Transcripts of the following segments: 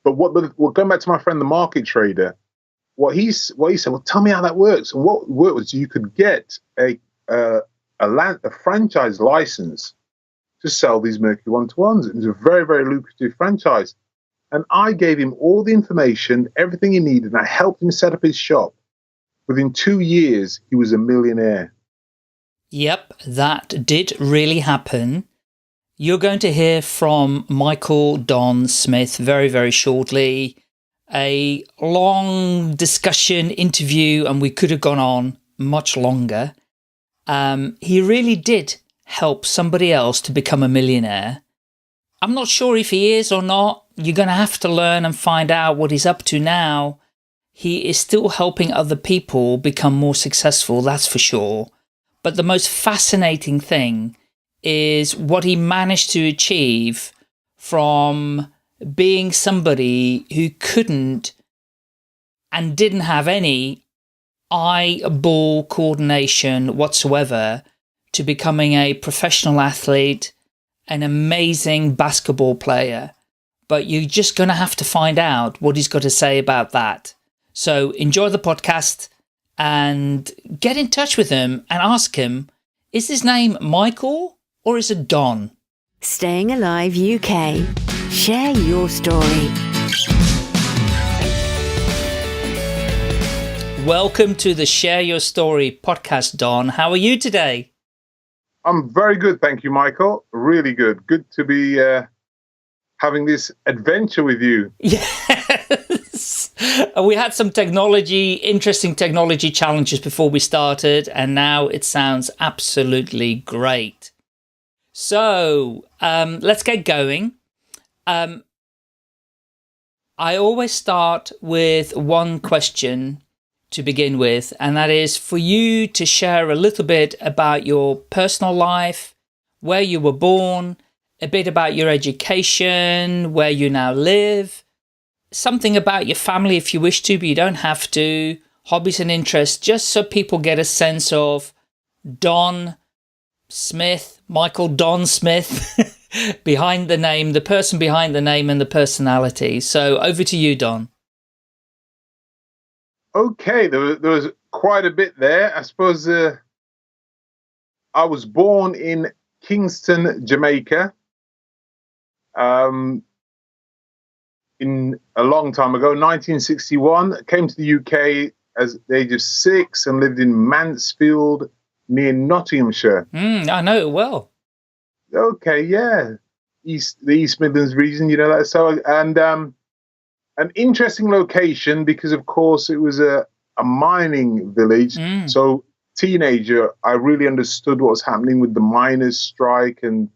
But going back to my friend, the market trader, what he said, well, tell me how that works. And what worked was you could get a franchise license to sell these Mercury 1-to-1s. It was a very, very lucrative franchise. And I gave him all the information, everything he needed, and I helped him set up his shop. Within 2 years, he was a millionaire. Yep, that did really happen. You're going to hear from Michael Don Smith very, very shortly. A long discussion, interview, and we could have gone on much longer. He really did help somebody else to become a millionaire. I'm not sure if he is or not. You're going to have to learn and find out what he's up to now. He is still helping other people become more successful, that's for sure. But the most fascinating thing is what he managed to achieve from being somebody who couldn't and didn't have any eye-ball coordination whatsoever to becoming a professional athlete, an amazing basketball player. But you're just going to have to find out what he's got to say about that. So enjoy the podcast and get in touch with him and ask him, is his name Michael or is it Don? Staying Alive UK. Share your story. Welcome to the Share Your Story podcast, Don. How are you today? I'm very good, thank you, Michael. Really good. Good to be having this adventure with you. Yes. We had some interesting technology challenges before we started, and now it sounds absolutely great. So let's get going. I always start with one question to begin with, and that is for you to share a little bit about your personal life, where you were born, a bit about your education, where you now live, something about your family if you wish to, but you don't have to, hobbies and interests, just so people get a sense of Don Smith, Michael Don Smith, behind the name, the person behind the name and the personality. So over to you, Don. Okay, there was quite a bit there. I suppose I was born in Kingston, Jamaica, in a long time ago, 1961. Came to the UK at the age of 6 and lived in Mansfield near Nottinghamshire. I know it well. Okay, yeah, the East Midlands region, you know that. So an interesting location because, of course, it was a mining village. So, teenager, I really understood what was happening with the miners' strike and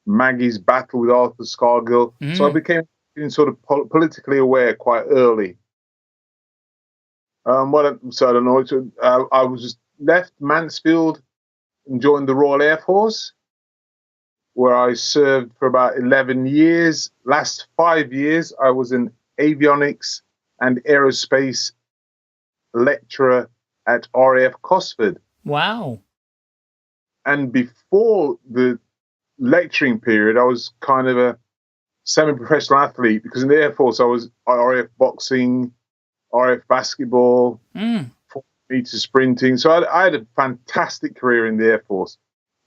Maggie's battle with Arthur Scargill. So I became sort of politically aware quite early. I don't know. I was just left Mansfield and joined the Royal Air Force, where I served for about 11 years. Last 5 years, I was an avionics and aerospace lecturer at RAF Cosford. Wow. And before the lecturing period, I was kind of a semi-professional athlete because in the Air Force, I was RAF boxing, RAF basketball, 4-meter sprinting. So I had a fantastic career in the Air Force.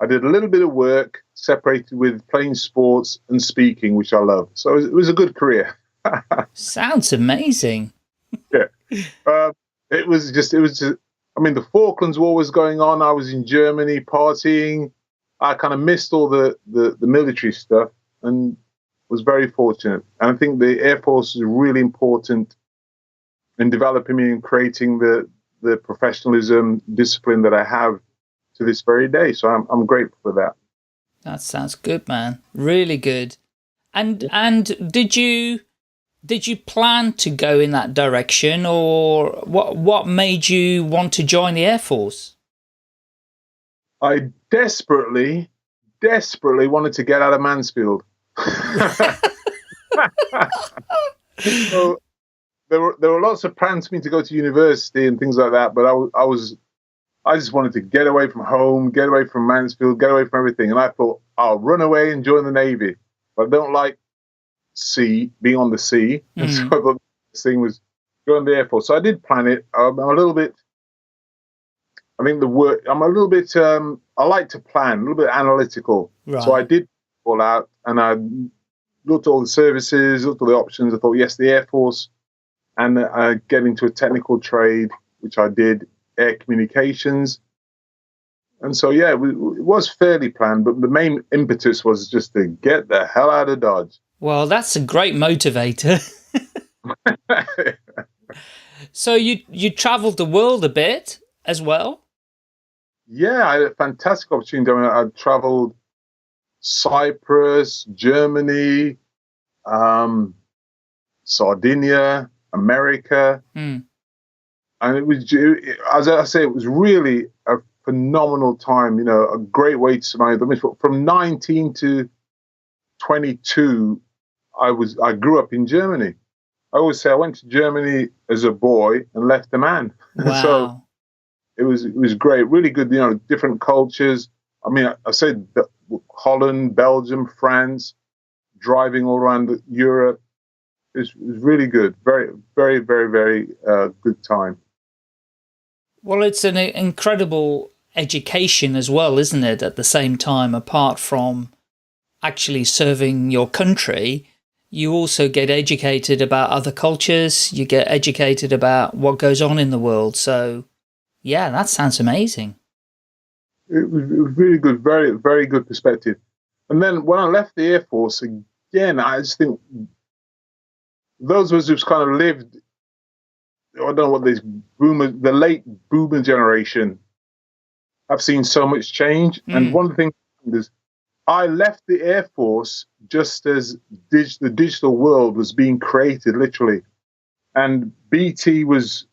I did a little bit of work separated with playing sports and speaking, which I love. So it was a good career. Sounds amazing. Yeah. It was just, I mean, the Falklands War was going on. I was in Germany partying. I kind of missed all the military stuff and was very fortunate. And I think the Air Force is really important in developing me and creating the professionalism, discipline that I have to this very day. So I'm grateful for that. That sounds good, man. Really good. And did you plan to go in that direction, or what made you want to join the Air Force? I desperately wanted to get out of Mansfield. So there were lots of plans for me to go to university and things like that, but I just wanted to get away from home, get away from Mansfield, get away from everything. And I thought, I'll run away and join the Navy. But I don't like sea, being on the sea. And so I Mm. thought this thing was going to the Air Force. So I did plan it. I'm a little bit, I think I'm a little bit, I like to plan, a little bit analytical. So I Right. did all out, and I looked at all the services, looked at the options. I thought, yes, the Air Force, and get into a technical trade, which I did, air communications. And so, yeah, it was fairly planned, but the main impetus was just to get the hell out of Dodge. Well, that's a great motivator. So you traveled the world a bit as well? Yeah, I had a fantastic opportunity. I mean, I traveled Cyprus, Germany, Sardinia, America. Mm. And it was, as I say, it was really a phenomenal time, a great way to survive. I mean, from 19 to 22, I grew up in Germany. I always say I went to Germany as a boy and left a man. So Wow. it was great, really good. Different cultures. I mean, I said Holland, Belgium, France, driving all around Europe. It was really good. Very, very, very, very good time. Well, it's an incredible education as well, isn't it? At the same time, apart from actually serving your country, you also get educated about other cultures. You get educated about what goes on in the world. So, yeah, that sounds amazing. It was really good, very, very good perspective. And then when I left the Air Force, again, I just think those of us who've kind of lived, I don't know what the late boomer generation, have seen so much change. And Mm. one of the things is I left the Air Force just as the digital world was being created, literally. And BT was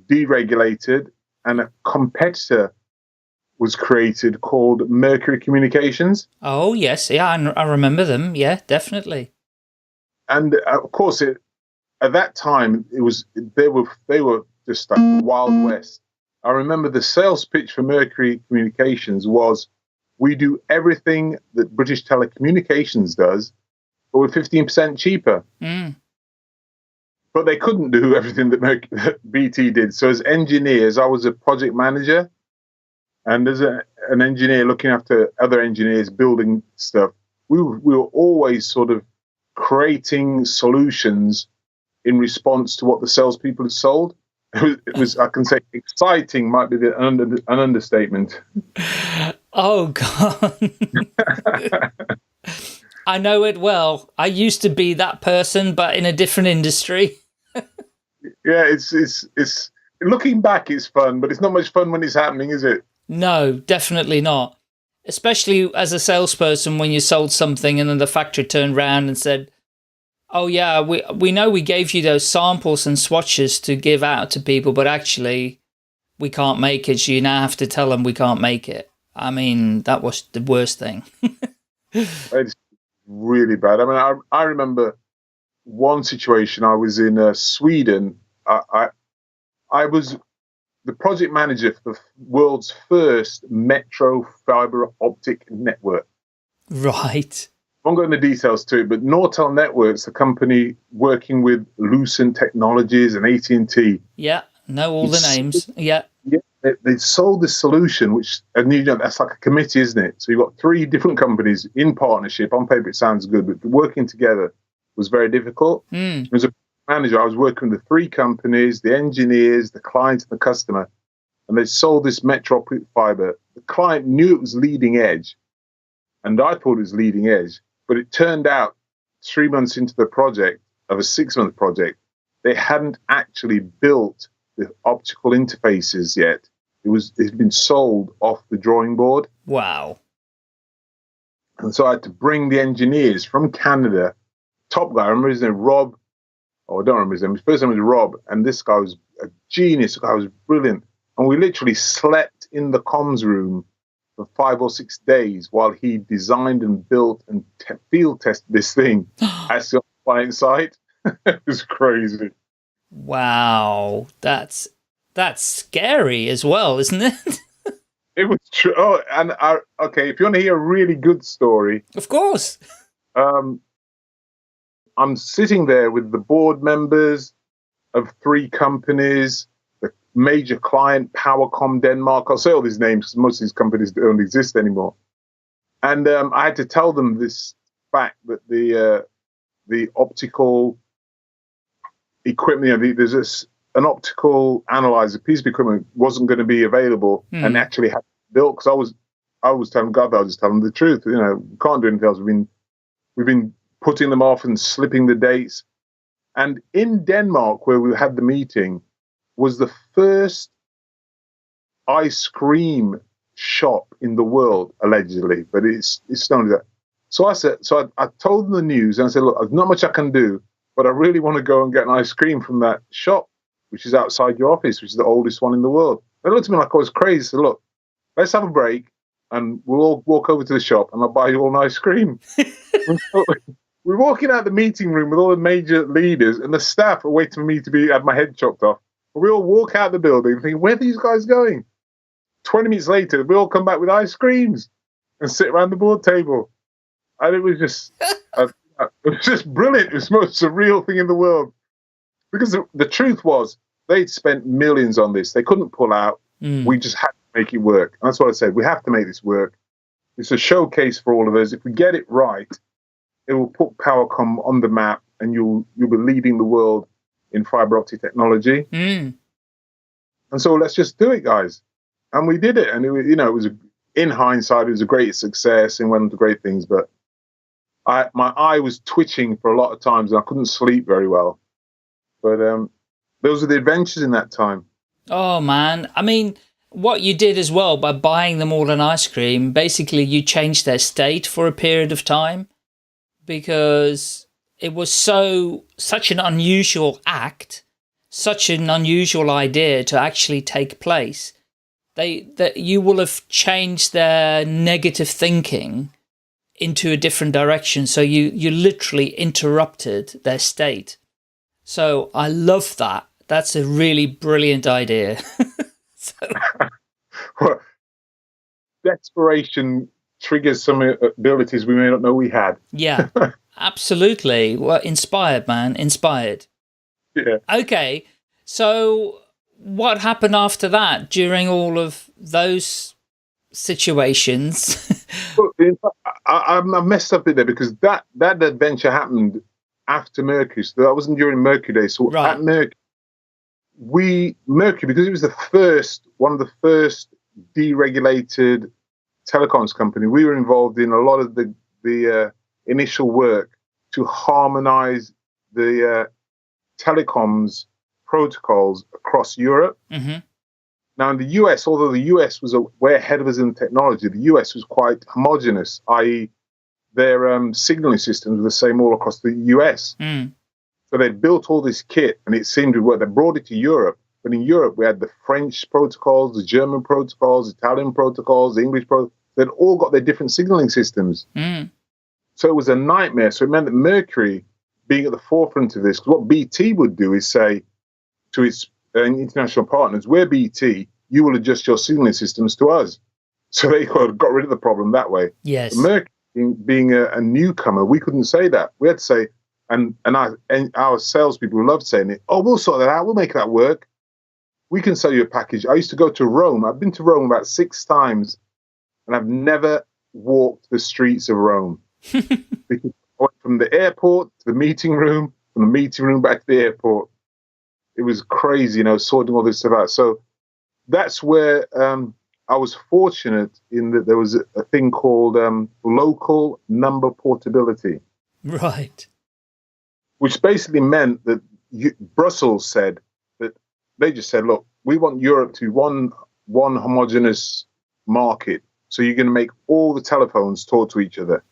deregulated, and a competitor was created called Mercury Communications. Oh, yes. Yeah, I remember them. Yeah, definitely. And of course, at that time, they were just like the Wild West. I remember the sales pitch for Mercury Communications was, we do everything that British Telecommunications does, but we're 15% cheaper. Mm. But they couldn't do everything that BT did. So as engineers, I was a project manager, and as an engineer looking after other engineers building stuff, we were always sort of creating solutions in response to what the salespeople had sold. It was, I can say, exciting might be an understatement. Oh, God. I know it well. I used to be that person, but in a different industry. Yeah, it's looking back, it's fun, but it's not much fun when it's happening, is it? No, definitely not. Especially as a salesperson when you sold something and then the factory turned around and said, oh yeah, we know we gave you those samples and swatches to give out to people, but actually we can't make it, so you now have to tell them we can't make it. I mean, that was the worst thing. It's really bad. I mean, I remember one situation. I was in Sweden. I was the project manager for the world's first metro fiber optic network. Right. I won't go into details to it, but Nortel Networks, a company working with Lucent Technologies and AT&T. Yeah, know all the names. Yeah. Yeah, they sold this solution, which, and that's like a committee, isn't it? So you've got three different companies in partnership. On paper, it sounds good, but working together was very difficult. Mm. As a manager, I was working with the three companies, the engineers, the client, and the customer, and they sold this metro optic fiber. The client knew it was leading edge, and I thought it was leading edge, but it turned out 3 months into the project, of a 6-month project, they hadn't actually built the optical interfaces yet. It had been sold off the drawing board. Wow. And so I had to bring the engineers from Canada, top guy, I remember his name, Rob. Oh, I don't remember his name. His first name was Rob, and this guy was a genius. The guy was brilliant. And we literally slept in the comms room for 5 or 6 days while he designed and built and field tested this thing at the client site. It was crazy. Wow. That's scary as well, isn't it? It was true. Oh, and okay, if you want to hear a really good story, Of course. I'm sitting there with the board members of 3 companies, the major client, Powercom Denmark. I'll say all these names because most of these companies don't exist anymore. And I had to tell them this fact that the optical equipment, there's an optical analyzer piece of equipment wasn't going to be available and actually had to be built, because I was telling God that I was just telling them the truth. We can't do anything else. We've been putting them off and slipping the dates. And in Denmark, where we had the meeting, was the first ice cream shop in the world, allegedly, but it's not only that. So I told them the news, and I said, look, there's not much I can do, but I really want to go and get an ice cream from that shop, which is outside your office, which is the oldest one in the world. They looked at me like I was crazy. I said, look, let's have a break, and we'll all walk over to the shop, and I'll buy you all an ice cream. We're walking out the meeting room with all the major leaders, and the staff are waiting for me to have my head chopped off. And we all walk out the building thinking, where are these guys going? 20 minutes later, we all come back with ice creams and sit around the board table. And it was just, brilliant. It was the most surreal thing in the world. Because the truth was, they'd spent millions on this. They couldn't pull out. We just had to make it work. And that's what I said. We have to make this work. It's a showcase for all of us. If we get it right, it will put Powercom on the map, and you'll be leading the world in fiber optic technology. And so let's just do it, guys. And we did it. And it was in hindsight, it was a great success and went on to great things. But my eye was twitching for a lot of times, and I couldn't sleep very well. But those are the adventures in that time. Oh, man. I mean, what you did as well by buying them all an ice cream, basically you changed their state for a period of time, because it was such an unusual act, such an unusual idea to actually take place. That you will have changed their negative thinking into a different direction. So you literally interrupted their state. So I love that. That's a really brilliant idea. Well, desperation triggers some abilities we may not know we had. Yeah, absolutely. Well, inspired, man. Inspired. Yeah. Okay, so what happened after that during all of those situations? Well, I messed up it there, because that adventure happened after Mercury. So that wasn't during Mercury Day. So right. At Mercury, because it was one of the first deregulated telecoms company, we were involved in a lot of the initial work to harmonize the telecoms protocols across Europe. Now, in the US, although the US was way ahead of us in technology, the US was quite homogenous, i.e. their signaling systems were the same all across the US. So they built all this kit, and it seemed to work. They brought it to Europe. But in Europe, we had the French protocols, the German protocols, Italian protocols, the English protocols. They'd all got their different signaling systems. So it was a nightmare. So it meant that Mercury, being at the forefront of this, because what BT would do is say to its international partners, we're BT, you will adjust your signaling systems to us. So they got rid of the problem that way. Yes. But Mercury, being a newcomer, we couldn't say that. We had to say, and our salespeople loved saying it, oh, we'll sort that out, we'll make that work. We can sell you a package. I used to go to Rome. I've been to Rome about 6 times, and I've never walked the streets of Rome. Because I went from the airport to the meeting room, from the meeting room back to the airport. It was crazy, sorting all this stuff out. So that's where I was fortunate in that there was a thing called local number portability. Right. Which basically meant that Brussels said that they just said, look, we want Europe to one homogenous market. So you're going to make all the telephones talk to each other.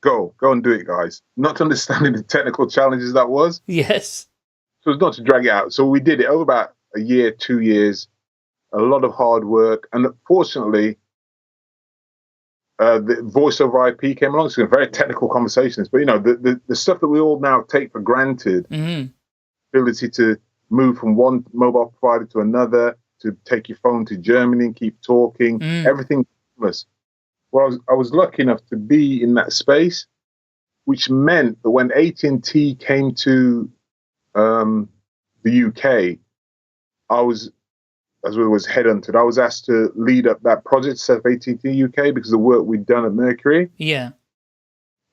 Go and do it, guys. Not understanding the technical challenges that was. Yes. So it's not to drag it out. So we did it over about a year, 2 years, a lot of hard work. And fortunately, the voice over IP came along. So a very technical conversations. But, the stuff that we all now take for granted, ability to move from one mobile provider to another, to take your phone to Germany and keep talking, everything. Well, I was lucky enough to be in that space. which meant that when AT&T came to the UK, I was, as it was headhunted, I was asked to lead up that project, set up AT&T UK, because of the work we'd done at Mercury. Yeah.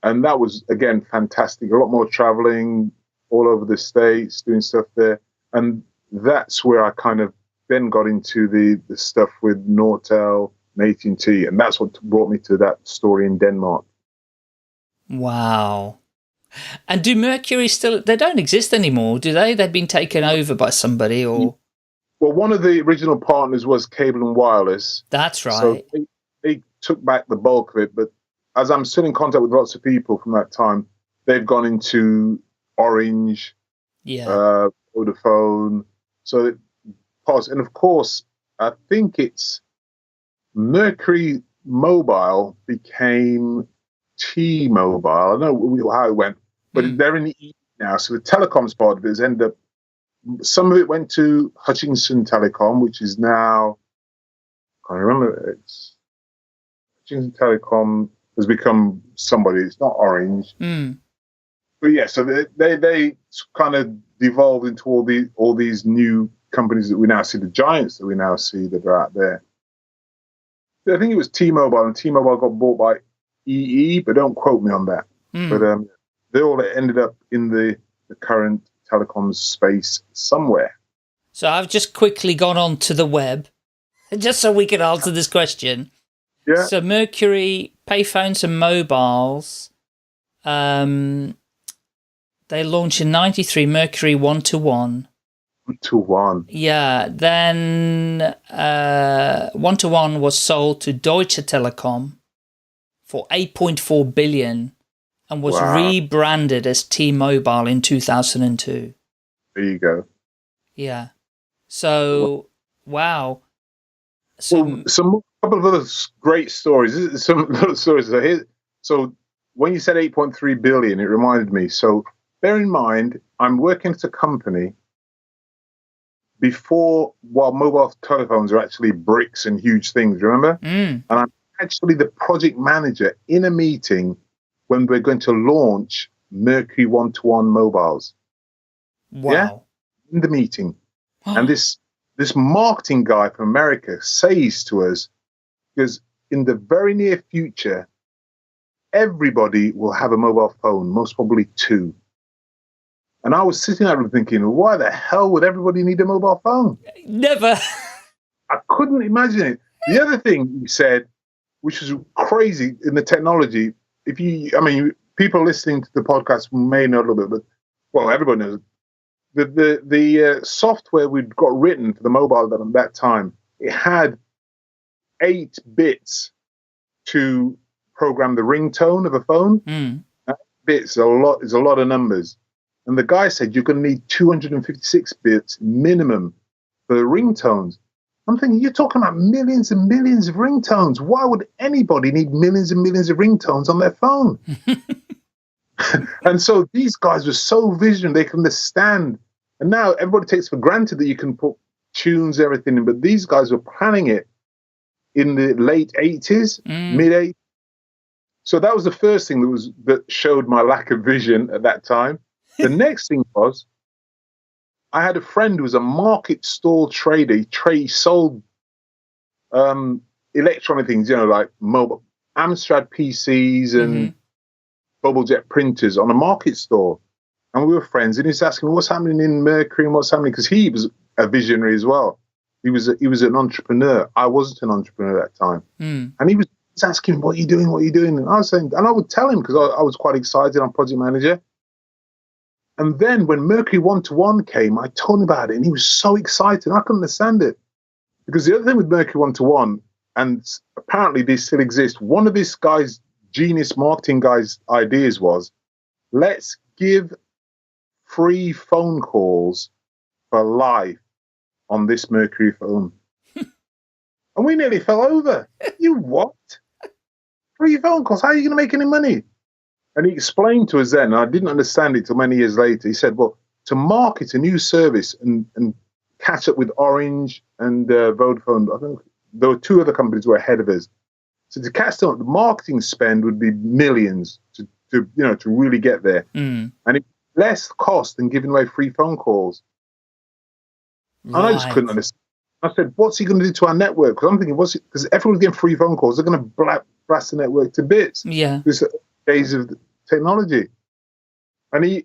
And that was, again, fantastic. A lot more traveling all over the States, doing stuff there. And that's where I kind of then got into the stuff with Nortel and AT&T. And that's what brought me to that story in Denmark. Wow. And do Mercury still, they don't exist anymore, do they? They've been taken over by somebody, or? Well, one of the original partners was Cable and Wireless. That's right. So they took back the bulk of it. But as I'm still in contact with lots of people from that time, they've gone into Orange, Vodafone. So, and of course, I think it's Mercury Mobile became T-Mobile. I don't know how it went, but they're in the E now. So the telecoms part of it has ended up, some of it went to Hutchinson Telecom, which is now, I can't remember, it's Hutchinson Telecom has become somebody. It's not Orange. But yeah, so they kind of devolved into all these new companies that we now see, the giants that we now see that are out there. I think it was T-Mobile, and T-Mobile got bought by EE, but don't quote me on that. But they all ended up in the current telecoms space somewhere. So I've just quickly gone on to the web, just so we can answer this question. Yeah. So Mercury payphones and mobiles, they launched in 93, Mercury 1-to-1. 1-to-1. Yeah, then 1-to-1 was sold to Deutsche Telekom for 8.4 billion and was rebranded as T-Mobile in 2002. There you go. Yeah. So, wow. So, A couple of other great stories. Some little stories. So when you said 8.3 billion, it reminded me. So bear in mind, I'm working at a company while mobile telephones are actually bricks and huge things, remember? And I'm actually the project manager in a meeting when we're going to launch Mercury 1-to-1 mobiles. wow. Yeah? In the meeting. And this marketing guy from America says to us, because in the very near future, everybody will have a mobile phone, most probably two. And I was sitting there thinking, why the hell would everybody need a mobile phone? Never. I couldn't imagine it. The other thing he said, which was crazy in the technology, people listening to the podcast may know a little bit, but, well, everybody knows. The software we'd got written for the mobile at that time, it had 8 bits to program the ringtone of a phone. 8 bits is a lot of numbers. And the guy said you're going to need 256 bits minimum for the ringtones. I'm thinking, you're talking about millions and millions of ringtones. Why would anybody need millions and millions of ringtones on their phone? And so these guys were so visionary, they can understand. And now everybody takes for granted that you can put tunes, everything in, but these guys were planning it in the late 80s, mid 80s. So that was the first thing that showed my lack of vision at that time. The next thing was, I had a friend who was a market stall trader. He sold electronic things, like mobile Amstrad PCs and bubblejet printers on a market stall. And we were friends, and he's asking me what's happening in Mercury and what's happening, because he was a visionary as well. He was an entrepreneur. I wasn't an entrepreneur at that time. And he was asking, what are you doing? What are you doing? And I was saying, and I would tell him, because I was quite excited. I'm project manager. And then when Mercury 1-to-1 came, I told him about it, and he was so excited. I couldn't understand it. Because the other thing with Mercury 1-to-1, and apparently these still exist, one of this guy's genius marketing guy's ideas was, let's give free phone calls for life on this Mercury phone. And we nearly fell over. You what? Free phone calls? How are you going to make any money? And he explained to us then, and I didn't understand it till many years later. He said, well, to market a new service and catch up with Orange and Vodafone, I think there were 2 other companies who were ahead of us. So to catch them up, the marketing spend would be millions to to really get there. Mm. And it's less cost than giving away free phone calls. And I just couldn't understand. I said, what's he going to do to our network? Because I'm thinking, because everyone's getting free phone calls, they're going to blast the network to bits. Yeah. This days of technology. And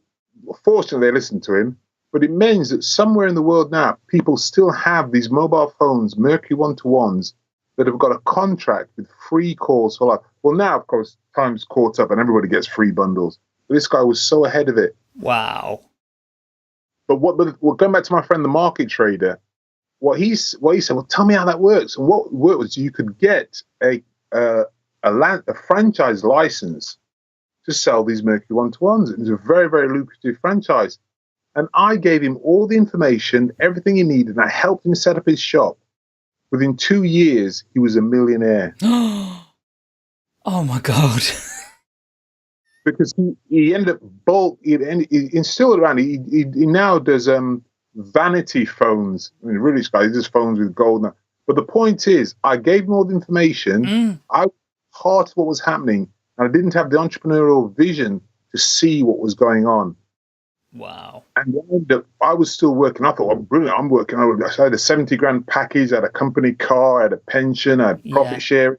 fortunately, they listened to him. But it means that somewhere in the world now, people still have these mobile phones, Mercury one-to-ones, that have got a contract with free calls for life. Well, now, of course, time's caught up and everybody gets free bundles. But this guy was so ahead of it. Wow. But going back to my friend, the market trader, what he said, well, tell me how that works. And what worked was you could get a franchise license to sell these Mercury one-to-ones. It was a very, very lucrative franchise. And I gave him all the information, everything he needed, and I helped him set up his shop. Within 2 years, he was a millionaire. Oh, my God. Because he ended up he's still around. He now does vanity phones. I mean, really, he does phones with gold now. But the point is, I gave him all the information. I was part of what was happening, and I didn't have the entrepreneurial vision to see what was going on. Wow. And I was still working. I thought, well, brilliant. I'm working. I had a 70 grand package, I had a company car, I had a pension, I had profit share.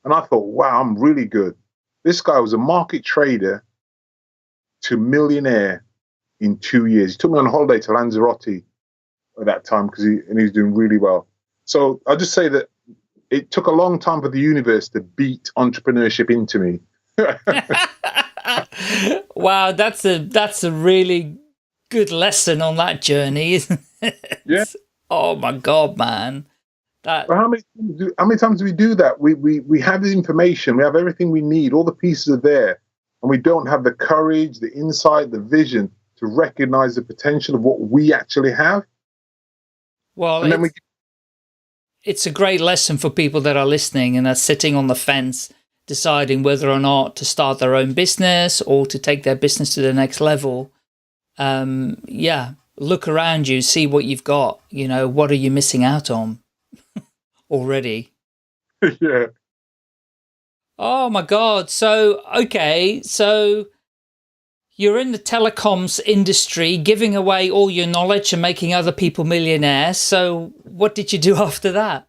And I thought, wow, I'm really good. This guy was a market trader to millionaire in 2 years. He took me on holiday to Lanzarote at that time because he was doing really well. So I'll just say that it took a long time for the universe to beat entrepreneurship into me. Wow, that's a really good lesson on that journey, isn't it? Yeah. Oh my God, man. But how many times do we do that? We have the information, we have everything we need, all the pieces are there, and we don't have the courage, the insight, the vision to recognize the potential of what we actually have. Well, and then it's a great lesson for people that are listening and are sitting on the fence, deciding whether or not to start their own business or to take their business to the next level. Look around you, see what you've got. What are you missing out on already? Yeah. Oh my God. So you're in the telecoms industry, giving away all your knowledge and making other people millionaires. So what did you do after that?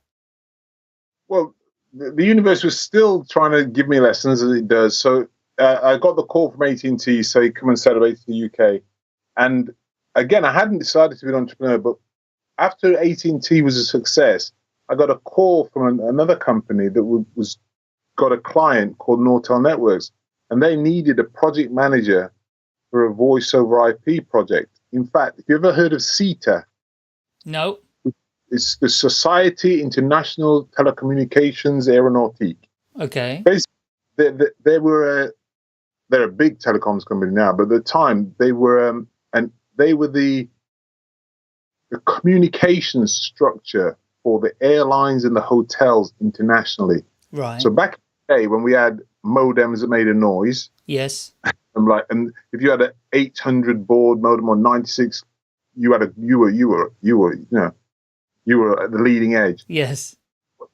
Well, the universe was still trying to give me lessons, as it does. So I got the call from AT&T, say, come and celebrate in the UK. And again, I hadn't decided to be an entrepreneur, but after AT&T was a success, I got a call from another company that was got a client called Nortel Networks, and they needed a project manager for a voice over IP project. In fact, if you ever heard of CETA? No. It's the Society International Telecommunications Aeronautique. Okay. Basically, they're a big telecoms company now, but at the time they were the communications structure for the airlines and the hotels internationally. Right. So back in the day when we had modems that made a noise. Yes. And if you had an 800 baud modem or 96, you were at the leading edge. Yes.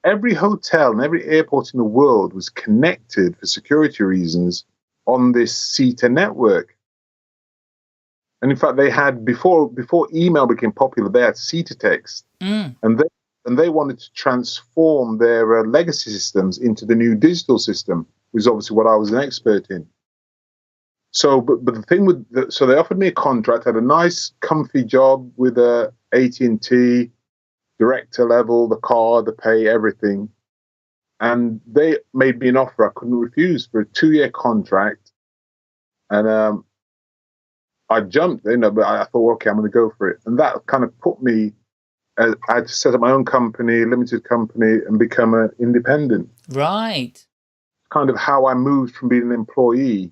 Every hotel and every airport in the world was connected for security reasons on this CETA network. And in fact, they had before email became popular, they had CETA text, and they wanted to transform their legacy systems into the new digital system, which is obviously what I was an expert in. So, but the thing so they offered me a contract, had a nice, comfy job with AT&T, director level, the car, the pay, everything, and they made me an offer I couldn't refuse for a 2-year contract, and I jumped, but I thought, okay, I'm going to go for it. And that kind of put me, I had to set up my own company, limited company, and become an independent. Right. Kind of how I moved from being an employee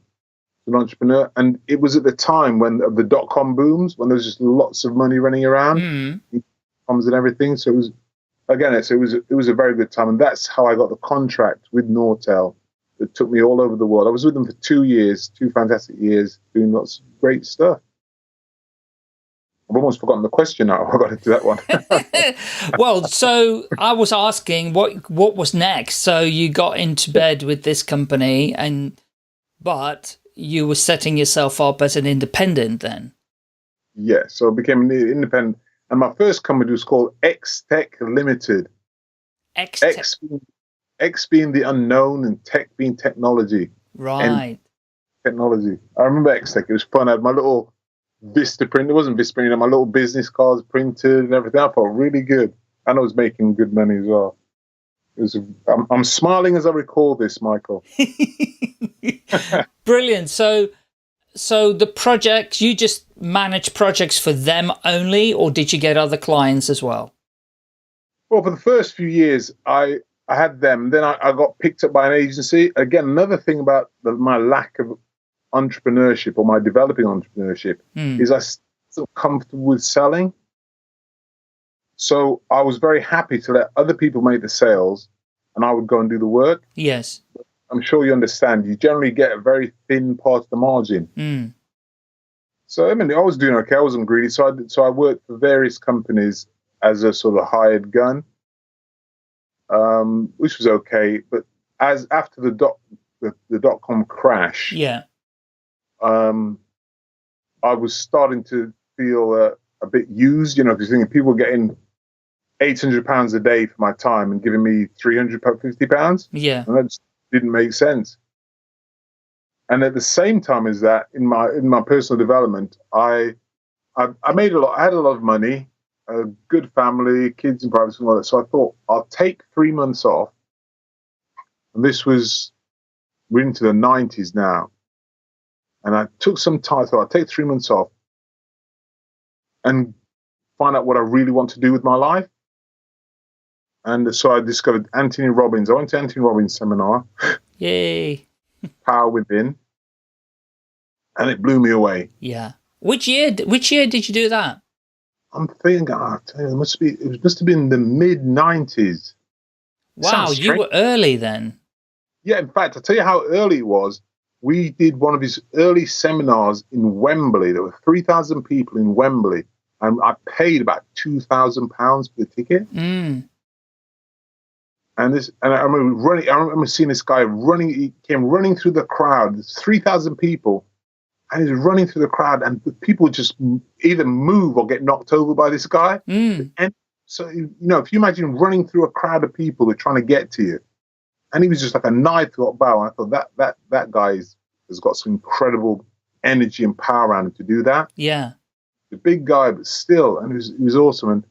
to an entrepreneur. And it was at the time of the dot-com booms, when there was just lots of money running around, and everything. So it was, again, it was a very good time. And that's how I got the contract with Nortel. It took me all over the world. I was with them for 2 years, 2 fantastic years, doing lots of great stuff. I've almost forgotten the question now. I got into that one. Well, so I was asking what was next. So you got into bed with this company, but you were setting yourself up as an independent then. Yeah, so I became an independent. And my first company was called X Tech Limited. X being the unknown and tech being technology. Right. And technology. I remember X Tech. It was fun. I had my little Vista print. It wasn't Vista print. I had my little business cards printed and everything. I felt really good. And I was making good money as well. It was. I'm smiling as I recall this, Michael. Brilliant. So the projects, you just manage projects for them only, or did you get other clients as well? Well, for the first few years, I had them. Then I got picked up by an agency. Again, another thing about my lack of entrepreneurship or my developing entrepreneurship is I still comfortable with selling. So I was very happy to let other people make the sales and I would go and do the work. Yes. I'm sure you understand. You generally get a very thin part of the margin. So, I mean, I was doing okay. I wasn't greedy. So I worked for various companies as a sort of hired gun, which was okay. But after the dot-com crash, I was starting to feel a bit used, because thinking people were getting £800 a day for my time and giving me £350. Yeah. And that just didn't make sense. And at the same time as that, in my personal development, I made a lot. I had a lot of money, a good family, kids in private school, and all that. So I thought I'll take 3 months off. And this was we're into the 90s now. And I took some time. I thought I'll take 3 months off and find out what I really want to do with my life. And so I discovered Anthony Robbins. I went to Anthony Robbins' seminar. Yay. Power Within. And it blew me away. Yeah. Which year did you do that? I'm thinking, it must have been the mid-90s. Wow, you were early then. Yeah, in fact, I'll tell you how early it was. We did one of his early seminars in Wembley. There were 3,000 people in Wembley. And I paid about £2,000 for the ticket. And I remember seeing this guy running. He came running through the crowd. There's 3,000 people, and he's running through the crowd, and the people just either move or get knocked over by this guy. And so, if you imagine running through a crowd of people who are trying to get to you, and he was just like a knife through a bow. I thought that guy has got some incredible energy and power around him to do that. Yeah, the big guy, but still, and he was awesome.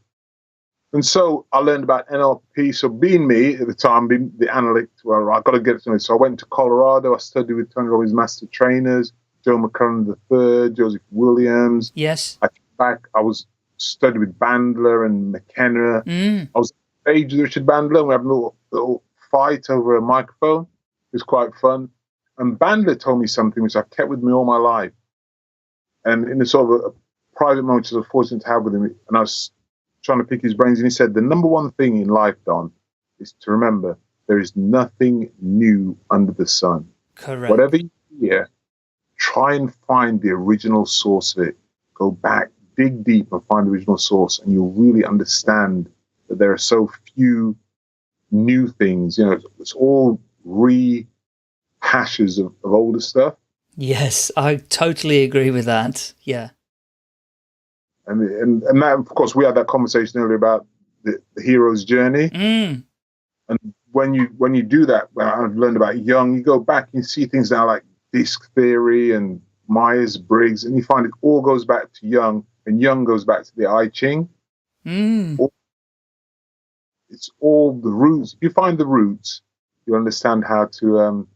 And so I learned about NLP. So being me at the time, being the analyst, well, I got to get to it. So I went to Colorado. I studied with Tony Robbins' master trainers, Joe McCullough III, Joseph Williams. Yes. I came back. I was studied with Bandler and McKenna. I was on stage with Richard Bandler. And we had a little fight over a microphone. It was quite fun. And Bandler told me something which I've kept with me all my life. And in a sort of a private moment, which I was fortunate to have with him, and I was trying to pick his brains, and he said, the number one thing in life, Don, is to remember there is nothing new under the sun. Correct. Whatever you hear, try and find the original source of it. Go back, dig deep and find the original source, and you'll really understand that there are so few new things. It's all rehashes of older stuff. Yes, I totally agree with that. Yeah. And that, of course, we had that conversation earlier about the hero's journey. And when you do that, I've learned about Jung, you go back and you see things now like disc theory and Myers-Briggs, and you find it all goes back to Jung, and Jung goes back to the I Ching. It's all the roots. If you find the roots, you understand how to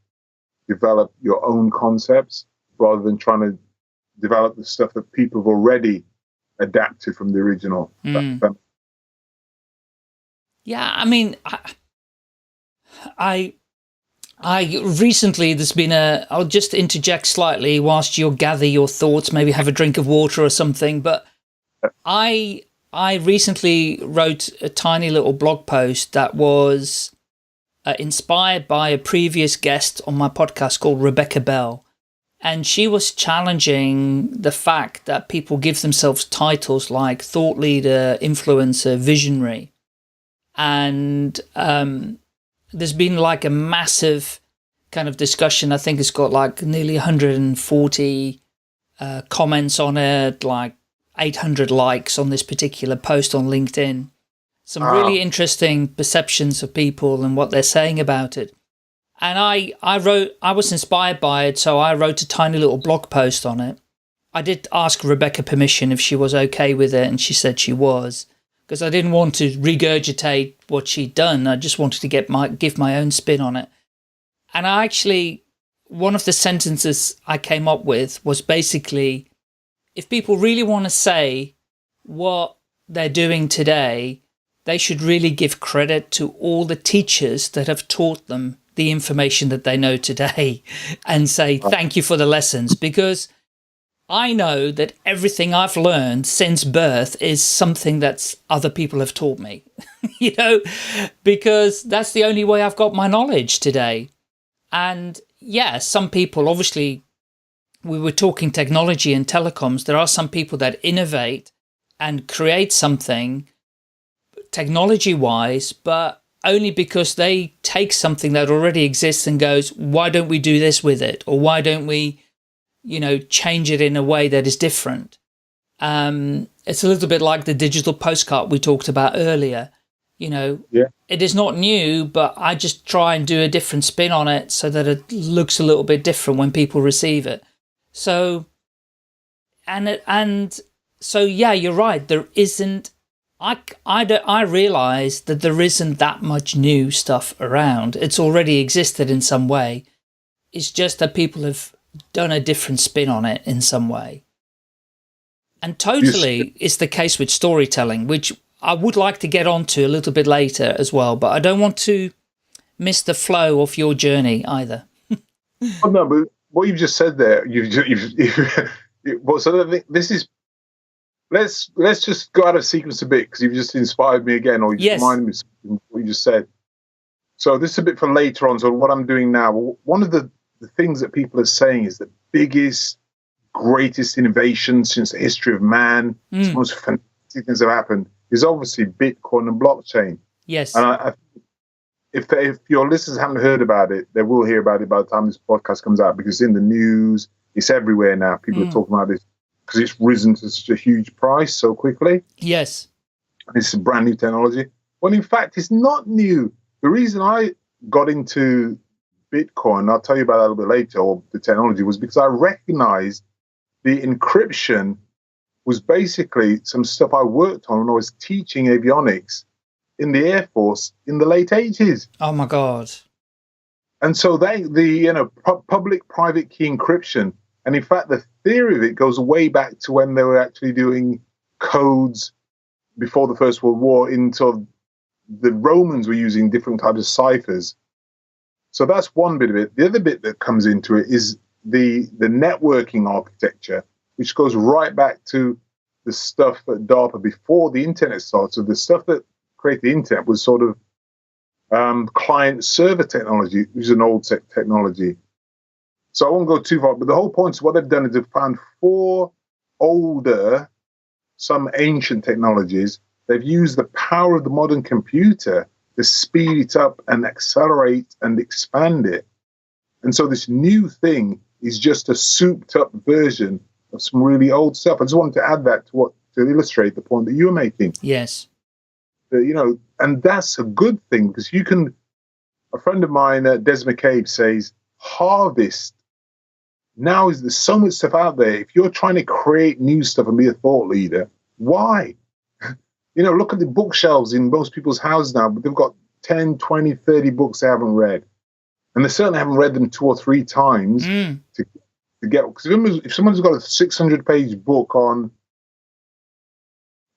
develop your own concepts rather than trying to develop the stuff that people have already adapted from the original. Yeah, I mean, I recently, there's been I'll just interject slightly whilst you'll gather your thoughts, maybe have a drink of water or something, but I recently wrote a tiny little blog post that was inspired by a previous guest on my podcast called Rebecca Bell. And she was challenging the fact that people give themselves titles like thought leader, influencer, visionary. And there's been like a massive kind of discussion. I think it's got like nearly 140 comments on it, like 800 likes on this particular post on LinkedIn. Some really interesting perceptions of people and what they're saying about it. And I was inspired by it, so I wrote a tiny little blog post on it. I did ask Rebecca permission if she was okay with it, and she said she was, because I didn't want to regurgitate what she'd done. I just wanted to give my own spin on it. And I actually, one of the sentences I came up with was basically, if people really want to say what they're doing today, they should really give credit to all the teachers that have taught them the information that they know today and say, thank you for the lessons, because I know that everything I've learned since birth is something that other people have taught me, because that's the only way I've got my knowledge today. And yeah, some people, obviously, we were talking technology and telecoms. There are some people that innovate and create something technology-wise, but only because they take something that already exists and goes, why don't we do this with it? Or why don't we, change it in a way that is different? It's a little bit like the digital postcard we talked about earlier. It is not new, but I just try and do a different spin on it so that it looks a little bit different when people receive it. So, so yeah, you're right. There isn't, I realize that there isn't that much new stuff around. It's already existed in some way. It's just that people have done a different spin on it in some way. And totally it's the case with storytelling, which I would like to get onto a little bit later as well, but I don't want to miss the flow of your journey either. Oh, no, but what you've just said there, so I think this is, let's just go out of sequence a bit, because you've just inspired me again, or you just reminded me of what you just said. So this is a bit for later on. So what I'm doing now, one of the things that people are saying is the biggest, greatest innovation since the history of man, the most fantastic things that have happened, is obviously Bitcoin and blockchain. Yes. And if your listeners haven't heard about it, they will hear about it by the time this podcast comes out, because it's in the news, it's everywhere now. People are talking about this because it's risen to such a huge price so quickly. Yes. It's a brand new technology. Well, in fact, it's not new. The reason I got into Bitcoin, I'll tell you about that a little bit later, or the technology, was because I recognized the encryption was basically some stuff I worked on when I was teaching avionics in the Air Force in the late 80s. Oh my God. And so public-private key encryption, and in fact, the theory of it goes way back to when they were actually doing codes before the First World War. Into the Romans were using different types of ciphers. So that's one bit of it. The other bit that comes into it is the networking architecture, which goes right back to the stuff at DARPA before the internet started. So the stuff that created the internet was sort of client-server technology, which is an old technology. So I won't go too far, but the whole point is what they've done is they've found 4 older, some ancient technologies. They've used the power of the modern computer to speed it up and accelerate and expand it. And so this new thing is just a souped-up version of some really old stuff. I just wanted to add that to illustrate the point that you were making. Yes. And that's a good thing, because a friend of mine, Des McCabe, says, harvest. Now there's so much stuff out there. If you're trying to create new stuff and be a thought leader, why? Look at the bookshelves in most people's houses now, but they've got 10, 20, 30 books they haven't read. And they certainly haven't read them 2 or 3 times to get, because if someone's got a 600-page book on,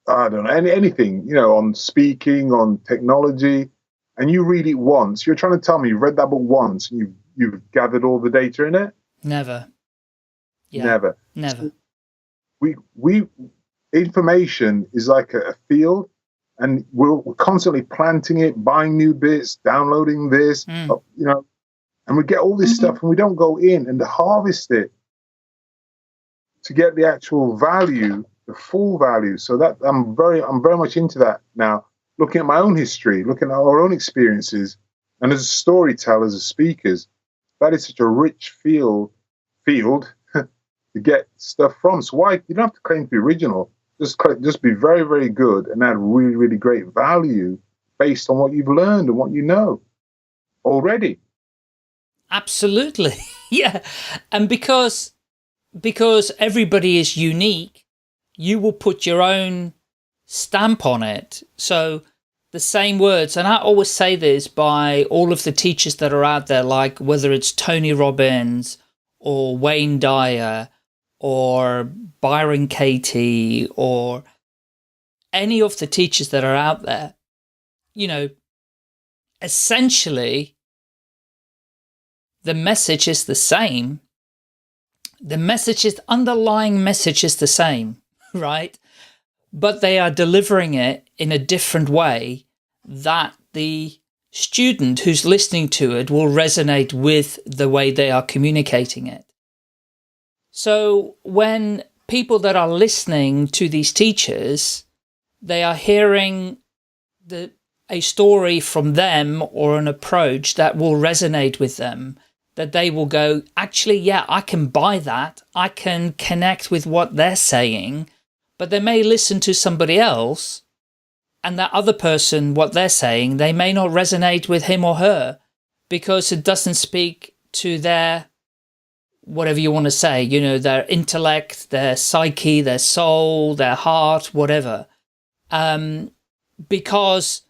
I don't know, anything, on speaking, on technology, and you read it once, you're trying to tell me you've read that book once and you've gathered all the data in it? Never. Yeah. Never. Never. We information is like a field, and we're constantly planting it, buying new bits, downloading this, and we get all this stuff, and we don't go in and harvest it to get the actual value, the full value. So that I'm very much into that now, looking at my own history, looking at our own experiences, and as storytellers, as speakers, that is such a rich field to get stuff from. So why you don't have to claim to be original. Just be very, very good and add really, really great value based on what you've learned and what you know already. Absolutely. Yeah. And because everybody is unique, you will put your own stamp on it. So the same words, and I always say this by all of the teachers that are out there, like whether it's Tony Robbins or Wayne Dyer or Byron Katie or any of the teachers that are out there, you know, essentially the message is the same. The underlying message is the same, right? But they are delivering it in a different way that the student who's listening to it will resonate with the way they are communicating it. So when people that are listening to these teachers, they are hearing a story from them or an approach that will resonate with them, that they will go, actually, yeah, I can buy that. I can connect with what they're saying. But they may listen to somebody else, and that other person, what they're saying, they may not resonate with him or her because it doesn't speak to their, whatever you want to say, you know, their intellect, their psyche, their soul, their heart, whatever. Because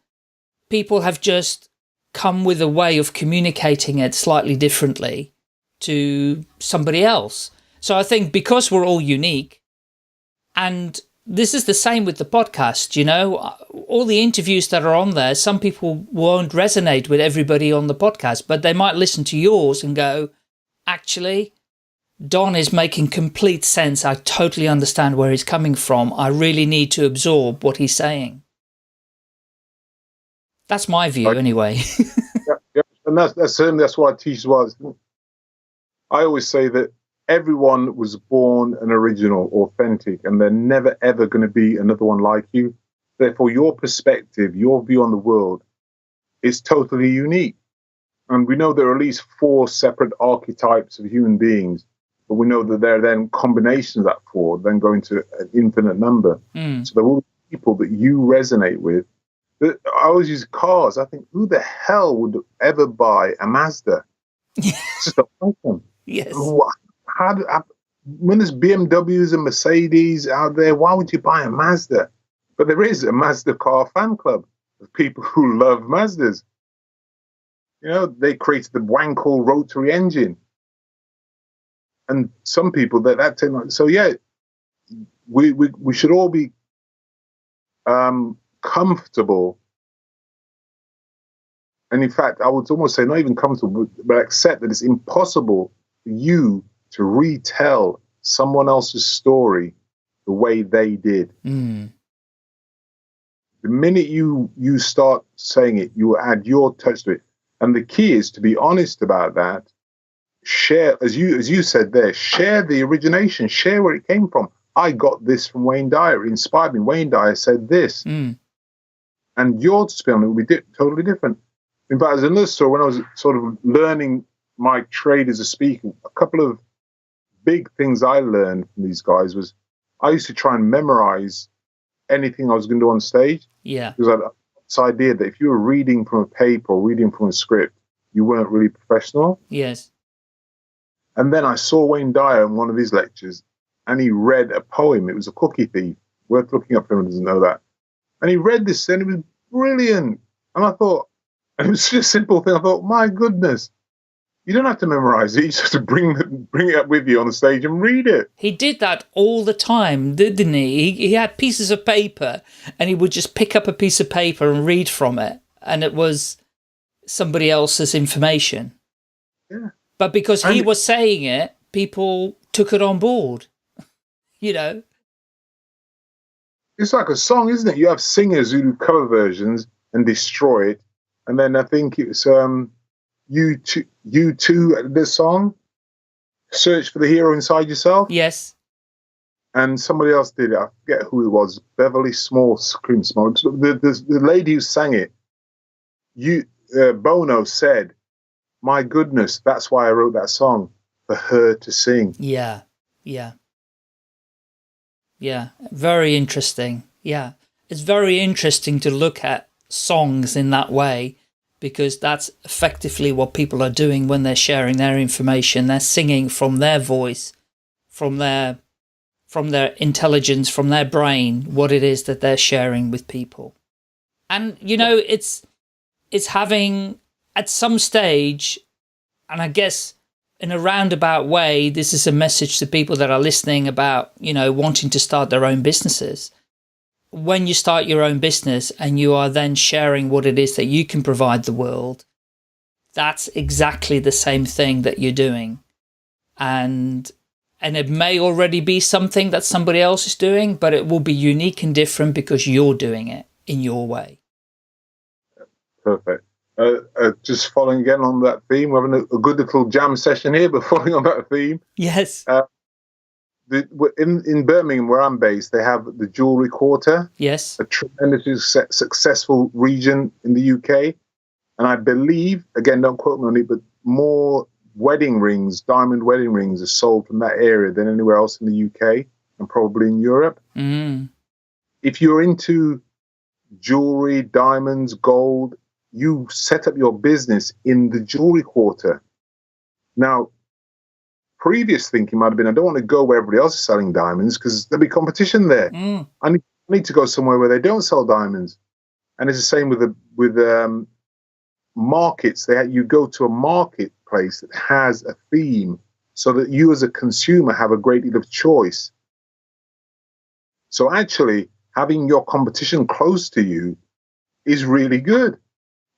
people have just come with a way of communicating it slightly differently to somebody else. So I think because we're all unique, and this is the same with the podcast, you know, all the interviews that are on there, some people won't resonate with everybody on the podcast, but they might listen to yours and go, actually, Don is making complete sense. I totally understand where he's coming from. I really need to absorb what he's saying. That's my view anyway. Yeah. And that's what I teach as well. I always say that everyone was born an original, authentic, and they're never, ever going to be another one like you. Therefore, your perspective, your view on the world is totally unique. And we know there are at least 4 separate archetypes of human beings, but we know that there are then combinations of that 4, then going to an infinite number. So there will be people that you resonate with. I always use cars. I think, who the hell would ever buy a Mazda? It's just a item. Yes. When there's BMWs and Mercedes out there, why would you buy a Mazda? But there is a Mazda car fan club of people who love Mazdas. You know, they created the Wankel rotary engine. And some people that technology. So yeah, we should all be comfortable. And in fact, I would almost say not even comfortable, but accept that it's impossible for you to retell someone else's story the way they did. The minute you start saying it, you add your touch to it. And the key is to be honest about that. Share, as you said there, share the origination, share where it came from. I got this from Wayne Dyer. It inspired me. Wayne Dyer said this. And your spin will be totally different. In fact, as another story, when I was sort of learning my trade as a speaker, a couple of big things I learned from these guys was I used to try and memorize anything I was going to do on stage. Yeah. Because I had this idea that if you were reading from a paper or reading from a script, you weren't really professional. Yes. And then I saw Wayne Dyer in one of his lectures, and he read a poem. It was A Cookie Thief. Worth looking up for anyone who doesn't know that. And he read this, and it was brilliant. And I thought, and it was just a simple thing. I thought, my goodness, you don't have to memorize it. You just have to bring it up with you on the stage and read it. He did that all the time, didn't he? He had pieces of paper, and he would just pick up a piece of paper and read from it. And it was somebody else's information. Yeah. But because he was saying it, people took it on board, you know? It's like a song, isn't it? You have singers who do cover versions and destroy it. And then I think it's you two, the song, Search for the Hero Inside Yourself. Yes. And somebody else did it. I forget who it was. Beverly Small, Scream Small. The lady who sang it, Bono said, my goodness, that's why I wrote that song, for her to sing. Yeah. Very interesting. Yeah. It's very interesting to look at songs in that way, because that's effectively what people are doing when they're sharing their information. They're singing from their voice, from their intelligence, from their brain, what it is that they're sharing with people. And, it's having, at some stage, and I guess in a roundabout way, this is a message to people that are listening about, wanting to start their own businesses. When you start your own business and you are then sharing what it is that you can provide the world, that's exactly the same thing that you're doing. And it may already be something that somebody else is doing, but it will be unique and different because you're doing it in your way. Perfect. Just following again on that theme, we're having a good little jam session here, but following on that theme. Yes. In Birmingham, where I'm based, they have the Jewellery Quarter. Yes. A tremendously successful region in the UK. And I believe, again, don't quote me on it, but more wedding rings, diamond wedding rings, are sold from that area than anywhere else in the UK and probably in Europe. Mm. If you're into jewelry, diamonds, gold, you set up your business in the Jewellery Quarter. Now, previous thinking might have been, I don't want to go where everybody else is selling diamonds because there'll be competition there. Mm. I need to go somewhere where they don't sell diamonds. And it's the same with markets. You go to a marketplace that has a theme so that you as a consumer have a great deal of choice. So actually, having your competition close to you is really good,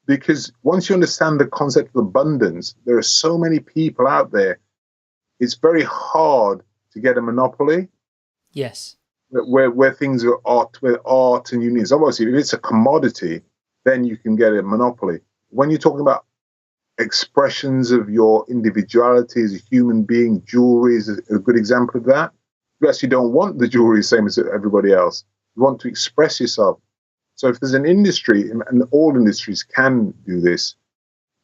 because once you understand the concept of abundance, there are so many people out there. It's very hard to get a monopoly. Yes. Where things are art and unions. Obviously, if it's a commodity, then you can get a monopoly. When you're talking about expressions of your individuality as a human being, jewelry is a good example of that. You actually don't want the jewelry the same as everybody else. You want to express yourself. So if there's an industry, and all industries can do this,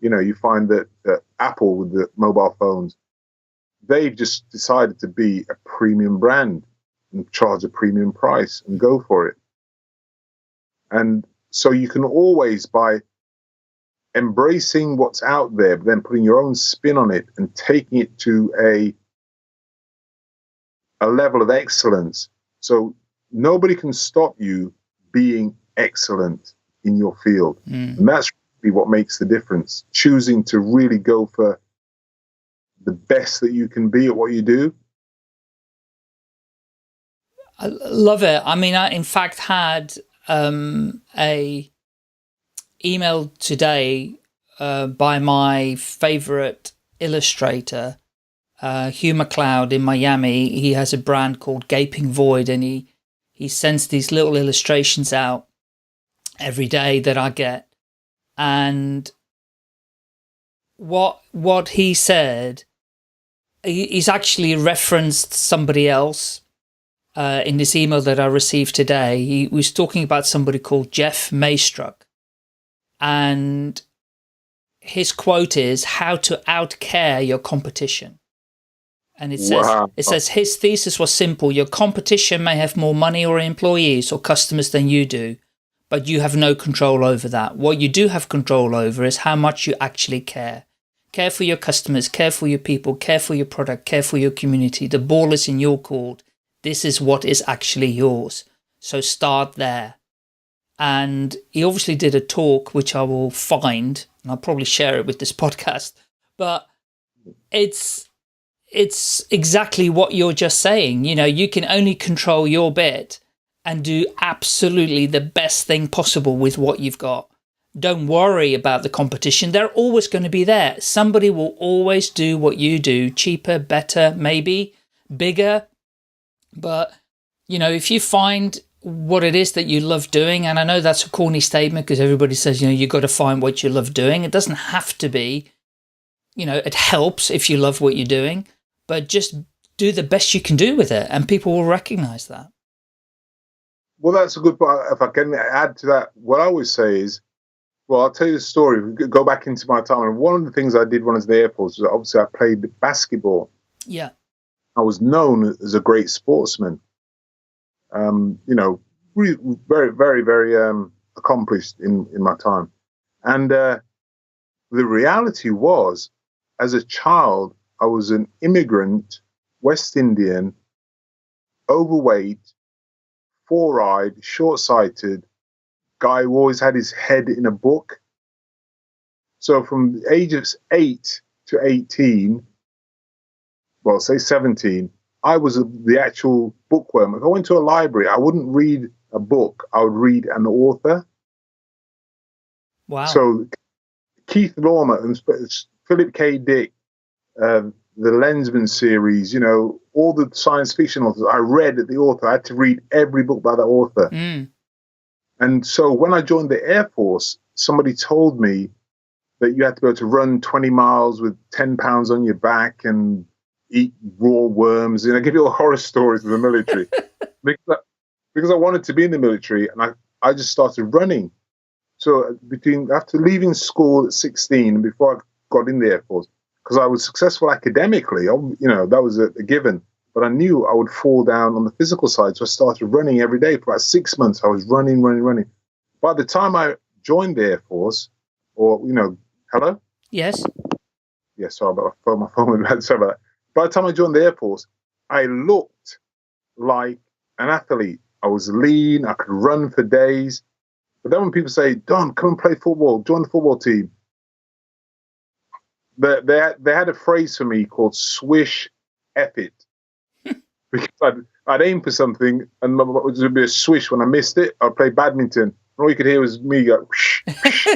you find that Apple with the mobile phones, they've just decided to be a premium brand and charge a premium price and go for it. And so you can always, by embracing what's out there, but then putting your own spin on it and taking it to a level of excellence. So nobody can stop you being excellent in your field. Mm. And that's really what makes the difference. Choosing to really go for the best that you can be at what you do. I love it. I mean, I in fact had a email today by my favorite illustrator, Hugh McLeod in Miami. He has a brand called Gaping Void, and he sends these little illustrations out every day that I get. And what he said, he's actually referenced somebody else in this email that I received today. He was talking about somebody called Jeff Maystruck, and his quote is how to outcare your competition. And it says, Wow. It says his thesis was simple: your competition may have more money or employees or customers than you do, but you have no control over that. What you do have control over is how much you actually care. Care for your customers, care for your people, care for your product, care for your community. The ball is in your court. This is what is actually yours. So start there. And he obviously did a talk, which I will find, and I'll probably share it with this podcast. But it's exactly what you're just saying. You can only control your bit and do absolutely the best thing possible with what you've got. Don't worry about the competition. They're always going to be there. Somebody will always do what you do, cheaper, better, maybe, bigger. But, if you find what it is that you love doing, and I know that's a corny statement because everybody says, you got to find what you love doing. It doesn't have to be, it helps if you love what you're doing, but just do the best you can do with it, and people will recognize that. Well, that's a good point. If I can add to that, what I always say is, Well, I'll tell you the story. We could go back into my time. And one of the things I did when I was in the Air Force was obviously I played basketball. Yeah. I was known as a great sportsman. Really, very, very, very accomplished in my time. And the reality was, as a child, I was an immigrant, West Indian, overweight, four-eyed, short-sighted guy who always had his head in a book. So from the age of 8 to 18, well, say 17, I was the actual bookworm. If I went to a library, I wouldn't read a book. I would read an author. Wow. So Keith Laumer and Philip K. Dick, the Lensman series, all the science fiction authors, I read the author. I had to read every book by that author. Mm. And so when I joined the Air Force, somebody told me that you had to be able to run 20 miles with 10 pounds on your back and eat raw worms. And I give you all horror stories of the military because I wanted to be in the military, and I just started running. So after leaving school at 16 and before I got in the Air Force, because I was successful academically, that was a given. But I knew I would fall down on the physical side, so I started running every day. For about 6 months, I was running. By the time I joined the Air Force, hello? Yes. Yeah, sorry about my phone. Sorry about that. By the time I joined the Air Force, I looked like an athlete. I was lean. I could run for days. But then when people say, Don, come and play football, join the football team, they had a phrase for me called swish F it. Because I'd aim for something and there would be a swish when I missed it. I'd play badminton. And all you could hear was me go, whoosh, whoosh.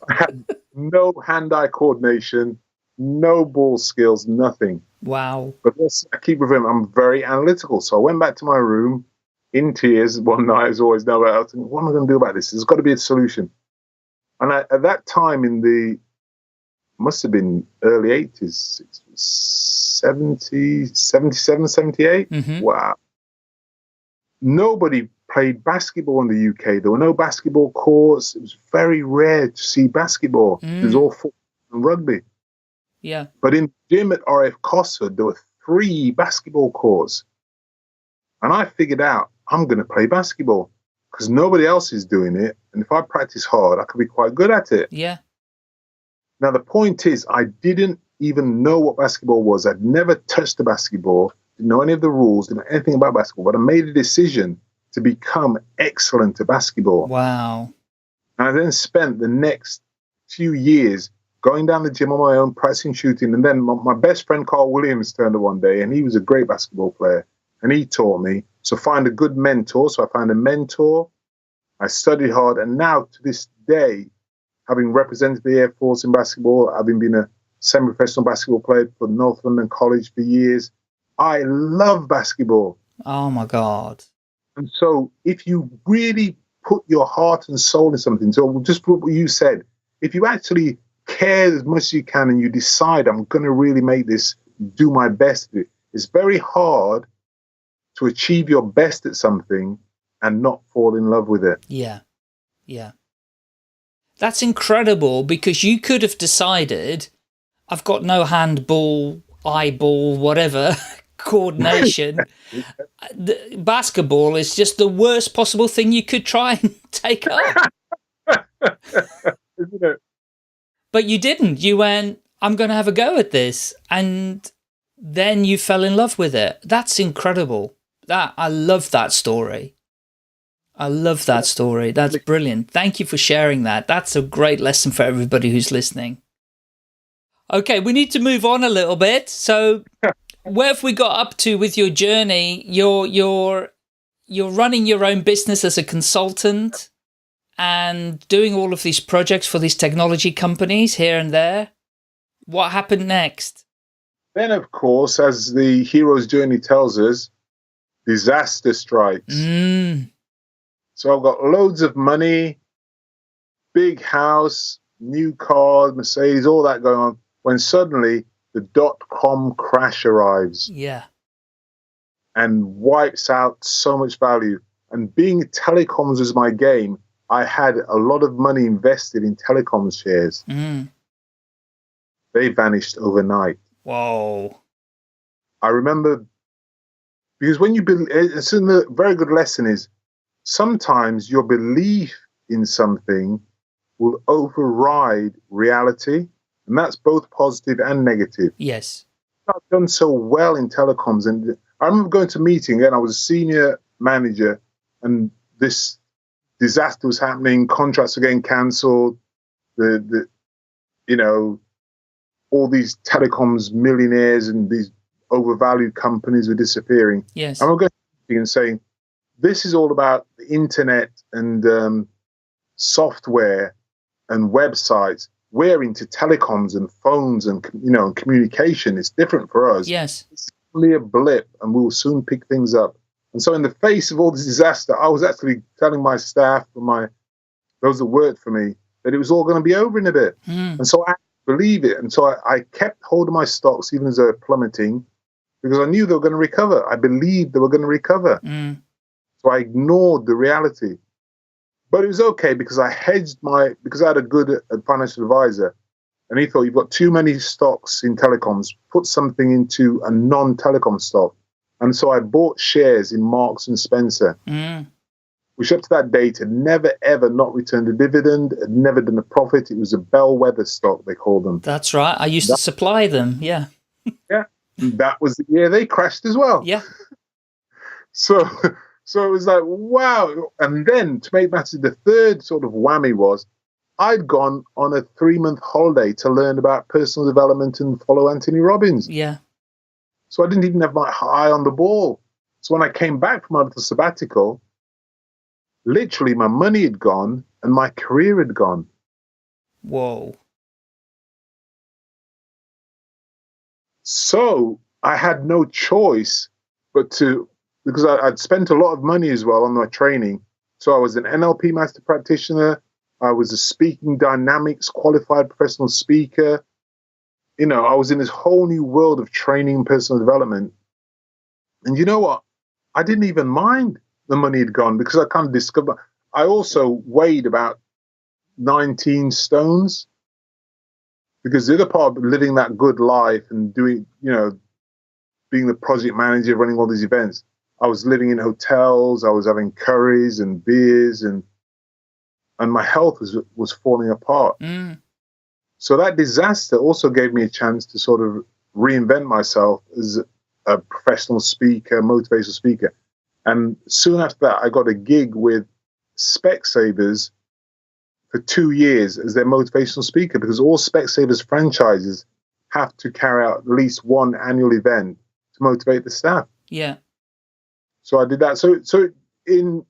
I had no hand-eye coordination, no ball skills, nothing. Wow. But I keep referring, I'm very analytical. So I went back to my room in tears one night, as always. Now, I was thinking, what am I going to do about this? There's got to be a solution. And at that time must have been early 80s, 70, 77, 78. Mm-hmm. Wow. Nobody played basketball in the UK. There were no basketball courts. It was very rare to see basketball. It was all football and rugby. Yeah. But in the gym at RF Cosford, there were 3 basketball courts. And I figured out I'm going to play basketball because nobody else is doing it. And if I practice hard, I could be quite good at it. Yeah. Now, the point is, I didn't even know what basketball was. I'd never touched a basketball, didn't know any of the rules, didn't know anything about basketball. But I made a decision to become excellent at basketball. Wow. And I then spent the next few years going down the gym on my own, practicing shooting. And then my best friend, Carl Williams, turned up one day, and he was a great basketball player. And he taught me. So find a good mentor. So I found a mentor. I studied hard. And now, to this day, having represented the Air Force in basketball, having been a semi-professional basketball player for North London College for years, I love basketball. Oh, my God. And so if you really put your heart and soul in something, so just what you said, if you actually care as much as you can and you decide, I'm going to really make this, do my best, it's very hard to achieve your best at something and not fall in love with it. Yeah. Yeah. That's incredible, because you could have decided, I've got no handball, eyeball, whatever, coordination. Basketball is just the worst possible thing you could try and take up. Isn't it? But you didn't. You went, I'm going to have a go at this. And then you fell in love with it. That's incredible. I love that story. I love that story. That's brilliant. Thank you for sharing that. That's a great lesson for everybody who's listening. Okay, we need to move on a little bit. So where have we got up to with your journey? You're running your own business as a consultant and doing all of these projects for these technology companies here and there. What happened next? Then, of course, as the hero's journey tells us, disaster strikes. So I've got loads of money, big house, new car, Mercedes, all that going on, when suddenly the dot-com crash arrives. Yeah. And wipes out so much value. And being telecoms was my game, I had a lot of money invested in telecom shares. Mm. They vanished overnight. Whoa. I remember, because when you believe, it's a very good lesson is sometimes your belief in something will override reality, and that's both positive and negative. Yes. I've done so well in telecoms, and I remember going to a meeting, and I was a senior manager, and this disaster was happening. Contracts were getting cancelled. The you know, all these telecoms millionaires and these overvalued companies were disappearing. Yes. And we're going to a meeting and saying, this is all about the internet and software and websites. We're into telecoms and phones and and communication. It's different for us. Yes. It's only a blip, and we'll soon pick things up. And so, in the face of all this disaster, I was actually telling my staff and those that worked for me that it was all going to be over in a bit. And so I believed it. And so I kept hold of my stocks even as they were plummeting, because I knew they were going to recover. I believed they were going to recover. So I ignored the reality. But it was okay because I hedged because I had a good financial advisor, and he thought, you've got too many stocks in telecoms, put something into a non-telecom stock. And so I bought shares in Marks and Spencer, which up to that date had never, ever not returned a dividend, had never done a profit. It was a bellwether stock, they called them. That's right. I used to supply them. Yeah. Yeah. That was the year they crashed as well. Yeah. So it was like, wow. And then to make matters, the third sort of whammy was I'd gone on a 3-month holiday to learn about personal development and follow Anthony Robbins. Yeah. So I didn't even have my eye on the ball. So when I came back from my little sabbatical, literally my money had gone and my career had gone. Whoa. So I had no choice because I'd spent a lot of money as well on my training. So I was an NLP master practitioner. I was a speaking dynamics qualified professional speaker. I was in this whole new world of training and personal development. And you know what? I didn't even mind the money had gone, because I kind of discovered I also weighed about 19 stones, because the other part of living that good life and doing, being the project manager, running all these events, I was living in hotels, I was having curries and beers, and my health was falling apart. So that disaster also gave me a chance to sort of reinvent myself as a professional speaker, motivational speaker. And soon after that, I got a gig with Specsavers for 2 years as their motivational speaker, because all Specsavers franchises have to carry out at least one annual event to motivate the staff. Yeah. So I did that. So in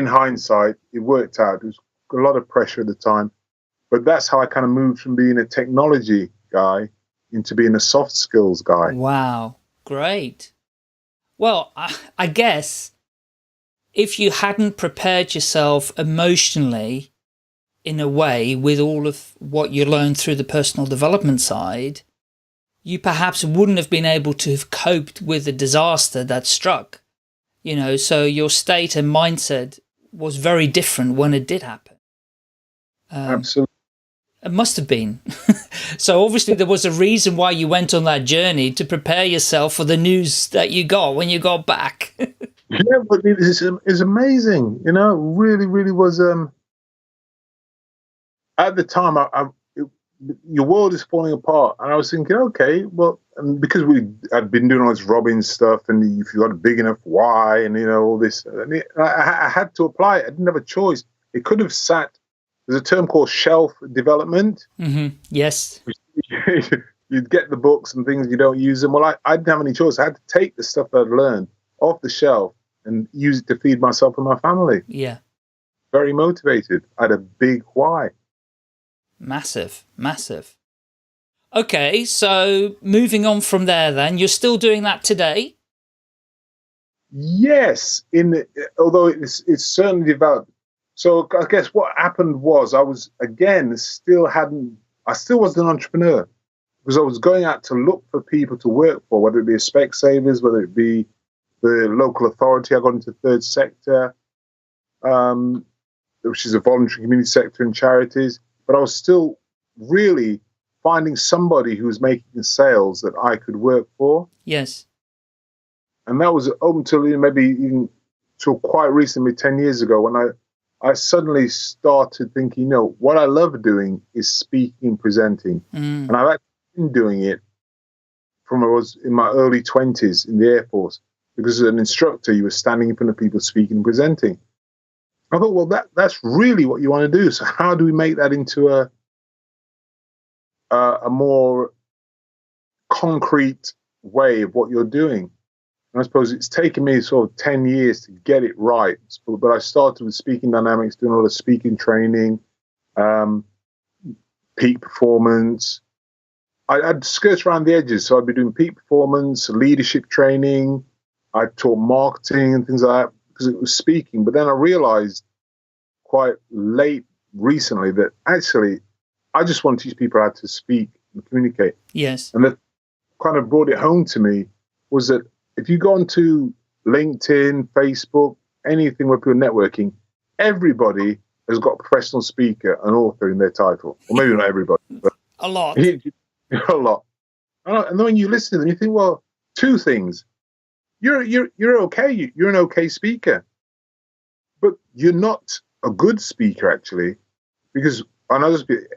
hindsight, it worked out. It was a lot of pressure at the time, but that's how I kind of moved from being a technology guy into being a soft skills guy. Wow. Great. Well, I guess if you hadn't prepared yourself emotionally in a way with all of what you learned through the personal development side, you perhaps wouldn't have been able to have coped with the disaster that struck. So your state and mindset was very different when it did happen. Absolutely. It must have been. So obviously there was a reason why you went on that journey, to prepare yourself for the news that you got when you got back. Yeah, but it's amazing. It really, really was. At the time, your world is falling apart, and I was thinking, okay, well, and because I'd been doing all this Robbins stuff, and if you got a big enough why, and all this, and I had to apply it. I didn't have a choice. It could have sat. There's a term called shelf development. Yes. You'd get the books and things, you don't use them. Well, I didn't have any choice. I had to take the stuff that I'd learned off the shelf and use it to feed myself and my family. Yeah. Very motivated. I had a big why. Massive, massive. Okay, so moving on from there then, you're still doing that today? Yes, although it's certainly developed. So I guess what happened was I still wasn't an entrepreneur, because I was going out to look for people to work for, whether it be a Specsavers, whether it be the local authority. I got into third sector. which is a voluntary community sector and charities. But I was still really finding somebody who was making sales that I could work for. Yes. And that was up until maybe even till quite recently, 10 years ago, when I suddenly started thinking, what I love doing is speaking and presenting. And I've actually been doing it from I was in my early 20s in the Air Force, because as an instructor, you were standing in front of people speaking and presenting. I thought, well, that's really what you want to do. So how do we make that into a more concrete way of what you're doing? And I suppose it's taken me sort of 10 years to get it right. But I started with speaking dynamics, doing a lot of speaking training, peak performance. I'd skirt around the edges. So I'd be doing peak performance, leadership training. I taught marketing and things like that because it was speaking. But then I realized quite late recently that actually I just want to teach people how to speak and communicate. Yes. And that kind of brought it home to me was that if you go onto LinkedIn, Facebook, anything where people are networking, everybody has got a professional speaker and author in their title. Or maybe not everybody, but a lot. A lot. And then when you listen to them, you think, well, two things. You're okay. You're an okay speaker. But you're not a good speaker, actually, because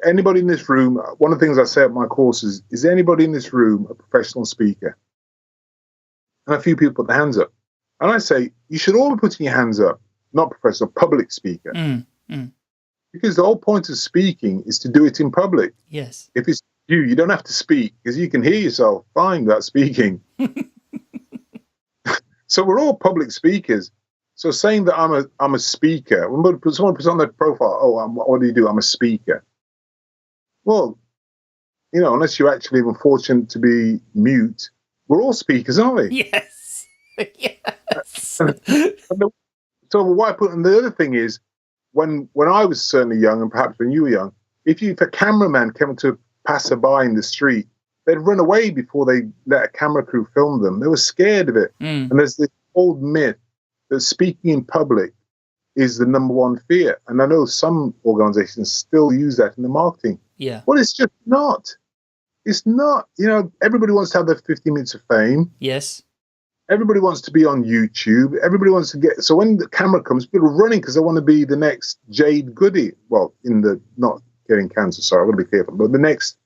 anybody in this room, one of the things I say at my courses is anybody in this room a professional speaker? And a few people put their hands up. And I say, you should all be putting your hands up, not professional, public speaker. Because the whole point of speaking is to do it in public. Yes. If it's you don't have to speak because you can hear yourself fine without speaking. So we're all public speakers. So saying that I'm a speaker, when someone puts on their profile, what do you do? I'm a speaker. Well, unless you're actually even fortunate to be mute, we're all speakers, aren't we? Yes. Yes. So why put? And the other thing is, when I was certainly young, and perhaps when you were young, if a cameraman came to a passerby in the street, they'd run away before they let a camera crew film them. They were scared of it. And there's this old myth that speaking in public is the number one fear. And I know some organizations still use that in the marketing. Yeah. Well, it's just not. It's not. Everybody wants to have their 15 minutes of fame. Yes. Everybody wants to be on YouTube. Everybody wants to get. So when the camera comes, people are running because they want to be the next Jade Goody. Well, not getting cancer, sorry, I want to be careful. But the next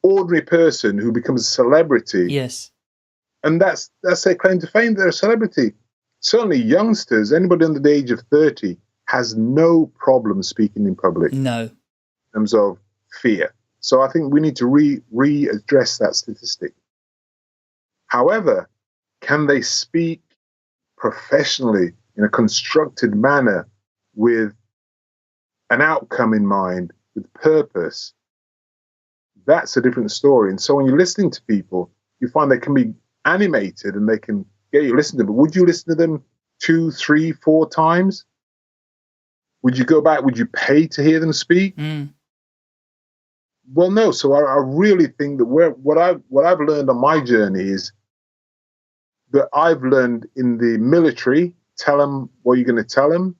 ordinary person who becomes a celebrity. Yes. And that's their claim to fame. They're a celebrity. Certainly youngsters, anybody under the age of 30 has no problem speaking in public. No. In terms of fear. So I think we need to readdress that statistic. However, can they speak professionally in a constructed manner with an outcome in mind, with purpose? That's a different story. And so when you're listening to people, you find they can be animated and they can get you listening to them. But would you listen to them 2, 3, 4 times? Would you go back? Would you pay to hear them speak? Well, no. So I really think that what I've learned on my journey is that I've learned in the military, tell them what you're going to tell them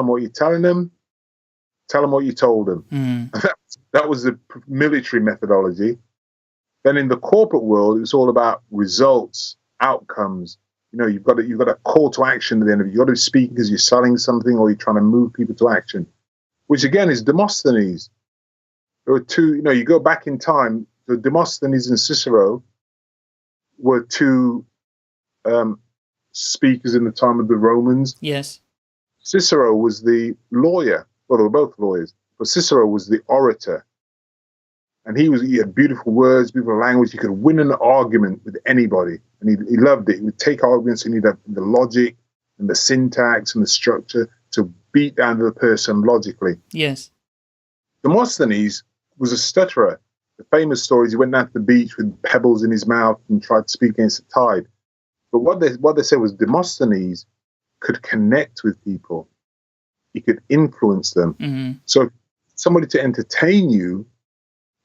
what you're telling them, tell them what you told them. That was the military methodology. Then in the corporate world, it's all about results, outcomes. You've got a call to action at the end of it. You've got to speak because you're selling something or you're trying to move people to action, which again is Demosthenes. There were two, you go back in time, so Demosthenes and Cicero were two speakers in the time of the Romans. Yes. Cicero was the lawyer. Well, they were both lawyers, but Cicero was the orator. And he had beautiful words, beautiful language. He could win an argument with anybody. And he loved it. He would take arguments and he'd have the logic and the syntax and the structure to beat down the person logically. Yes. Demosthenes was a stutterer. The famous story is he went down to the beach with pebbles in his mouth and tried to speak against the tide. But what they said was Demosthenes could connect with people. He could influence them. So somebody to entertain you,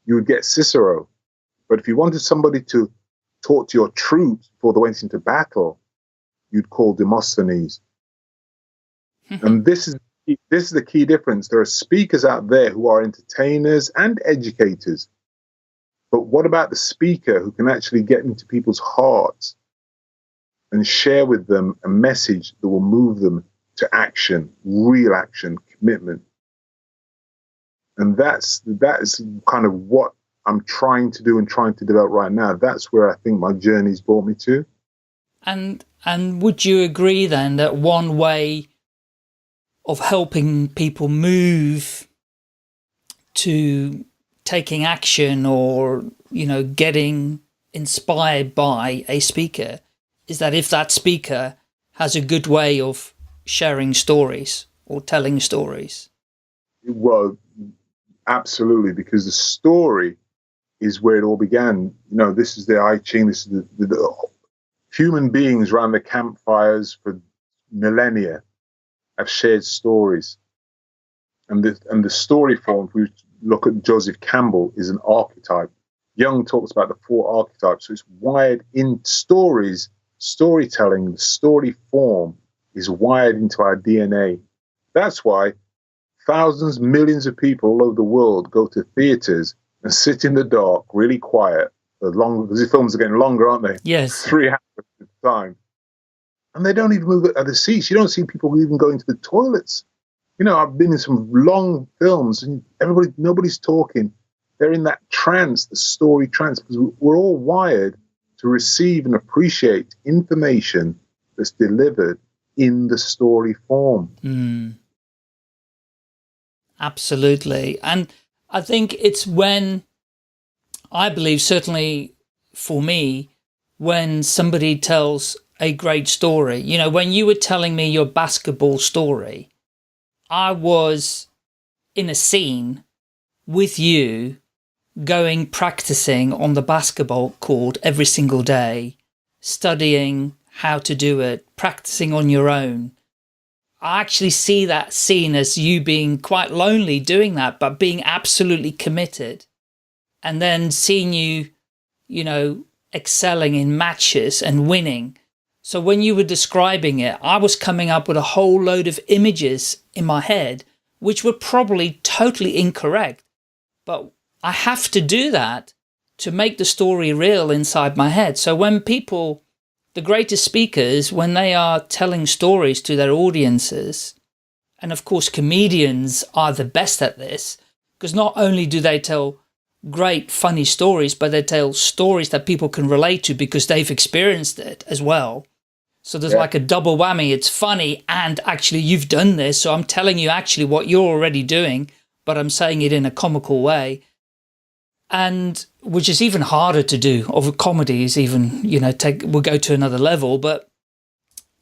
you would get Cicero. But if you wanted somebody to talk to your troops before they went into battle, you'd call Demosthenes. And this is the this is the key difference. There are speakers out there who are entertainers and educators. But what about the speaker who can actually get into people's hearts and share with them a message that will move them to action, real action, commitment? And that is kind of what I'm trying to do and trying to develop right now. That's where I think my journey's brought me to. And would you agree then that one way of helping people move to taking action or, getting inspired by a speaker is that if that speaker has a good way of sharing stories or telling stories? Well, absolutely, because the story is where it all began. This is the I Ching, this is the human beings around the campfires for millennia have shared stories. And the story form, if we look at Joseph Campbell, is an archetype. Jung talks about the 4 archetypes. So it's wired in stories, storytelling, the story form is wired into our DNA. That's why thousands, millions of people all over the world go to theatres and sit in the dark, really quiet, because the films are getting longer, aren't they? Yes. 3 hours at a time. And they don't even move out of the seats. You don't see people even going to the toilets. I've been in some long films and nobody's talking. They're in that trance, the story trance, because we're all wired to receive and appreciate information that's delivered in the story form. Absolutely. And I think it's when, I believe, certainly for me, when somebody tells a great story. When you were telling me your basketball story, I was in a scene with you practicing on the basketball court every single day, studying how to do it, practicing on your own. I actually see that scene as you being quite lonely doing that, but being absolutely committed. And then seeing you, excelling in matches and winning. So when you were describing it, I was coming up with a whole load of images in my head, which were probably totally incorrect. But I have to do that to make the story real inside my head. So when people, the greatest speakers, when they are telling stories to their audiences, and of course comedians are the best at this, because not only do they tell great funny stories, but they tell stories that people can relate to because they've experienced it as well. So there's like a double whammy. It's funny and actually you've done this. So I'm telling you actually what you're already doing, but I'm saying it in a comical way. And which is even harder to do. Of comedy is even, we'll go to another level. But